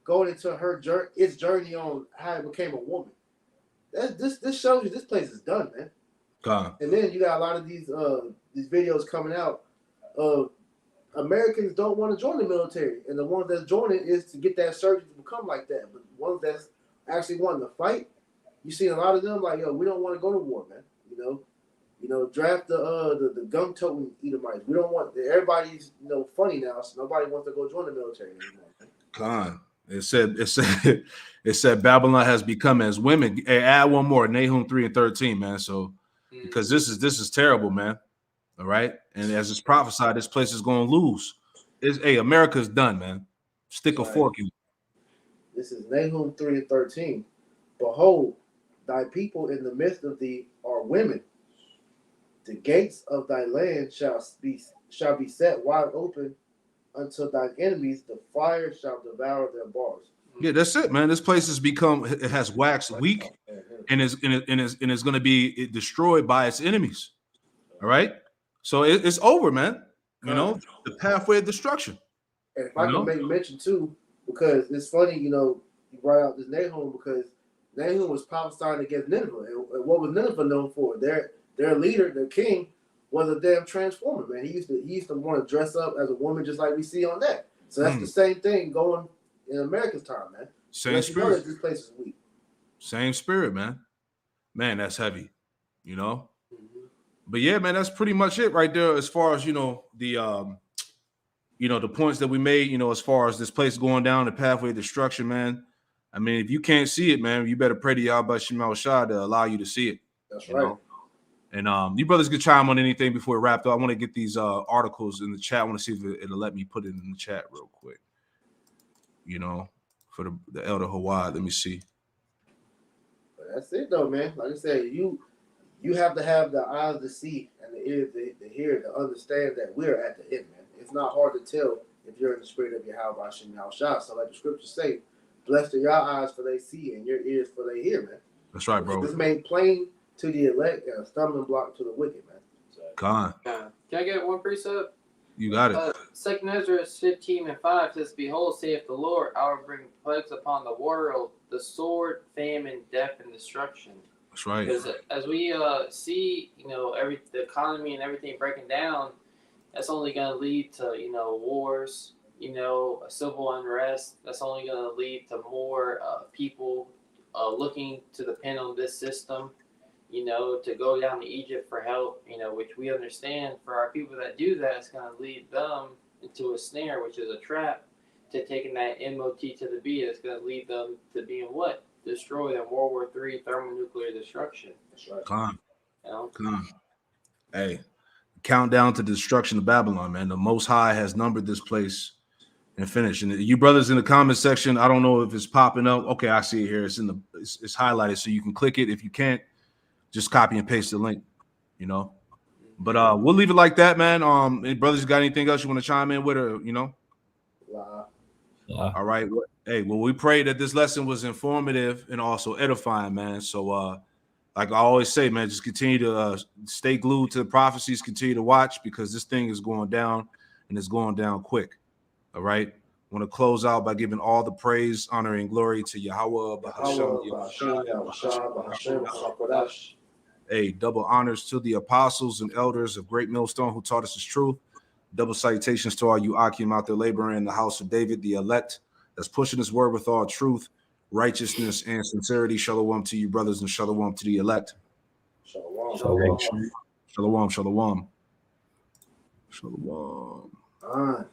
going into its journey on how it became a woman. This shows you this place is done, man. God. And then you got a lot of these videos coming out of Americans don't want to join the military, and the ones that's joining is to get that surgery to become like that. But the ones that's actually wanting to fight, you see a lot of them like, yo, we don't want to go to war, man. Draft the gun toting Edomites. We don't want everybody's funny now, so nobody wants to go join the military anymore. God. It said Babylon has become as women. Hey, add one more, Nahum 3:13, man. So because this is terrible, man. All right. And as it's prophesied, this place is going to lose. America's done, man. Stick a fork in it. This is Nahum 3:13. Behold, thy people in the midst of thee are women. The gates of thy land shall be set wide open unto thine enemies. The fire shall devour their bars. Yeah, that's it, man. This place it has waxed weak, and is going to be destroyed by its enemies. All right. So it's over, man. The pathway of destruction. And if I can make mention too, because it's funny, you brought out this Nahum, because Nahum was prophesying against Nineveh. And what was Nineveh known for? Their leader, their king, was a damn transformer, man. He used to want to dress up as a woman just like we see on that. So that's the same thing going in America's time, man. Same spirit. This place is weak. Same spirit, man. Man, that's heavy, But yeah, man, that's pretty much it right there as far as the points that we made, as far as this place going down the pathway of destruction, man. I mean, if you can't see it, man, you better pray to Yahweh Shem Shah to allow you to see it. That's right. And you brothers could chime on anything before we wrap up. I want to get these articles in the chat. I want to see if it'll let me put it in the chat real quick. For the Elder Hawaii. Let me see. But that's it though, man. Like I said, you have to have the eyes to see and the ears to hear, to understand that we're at the end, man. It's not hard to tell if you're in the spirit of Yahweh Shem Shah. So like the scriptures say, blessed are your eyes for they see and your ears for they hear, man. That's right, bro. It's made plain to the elect and a stumbling block to the wicked, man. Con. Can I get one precept? You got it. 2 Ezra 15:5 says, Behold, saith the Lord, I will bring plagues upon the world, the sword, famine, death, and destruction. That's right. Because as we see, the economy and everything breaking down, that's only going to lead to, wars, a civil unrest. That's only going to lead to more people looking to depend on this system, to go down to Egypt for help, which we understand for our people that do that, it's going to lead them into a snare, which is a trap, to taking that MOT to the B. It's going to lead them to being what? Destroyed in World War III, thermonuclear destruction. That's right. Con. Hey, countdown to the destruction of Babylon, man. The Most High has numbered this place and finished. And you brothers in the comment section, I don't know if it's popping up. Okay, I see it here. It's highlighted, so you can click it. If you can't, just copy and paste the link, But we'll leave it like that, man. Any brothers got anything else you want to chime in with, or All right. Well, we pray that this lesson was informative and also edifying, man. So, like I always say, man, just continue to stay glued to the prophecies, continue to watch, because this thing is going down and it's going down quick. All right. I want to close out by giving all the praise, honor, and glory to Yahweh. Double honors to the apostles and elders of Great Millstone who taught us his truth. Double salutations to all you Akim out there laboring in the house of David, the elect, that's pushing his word with all truth, righteousness, and sincerity. Shalom to you, brothers, and shalom to the elect. Shalom. Shalom. Shalom. Shalom. Shalom. All right.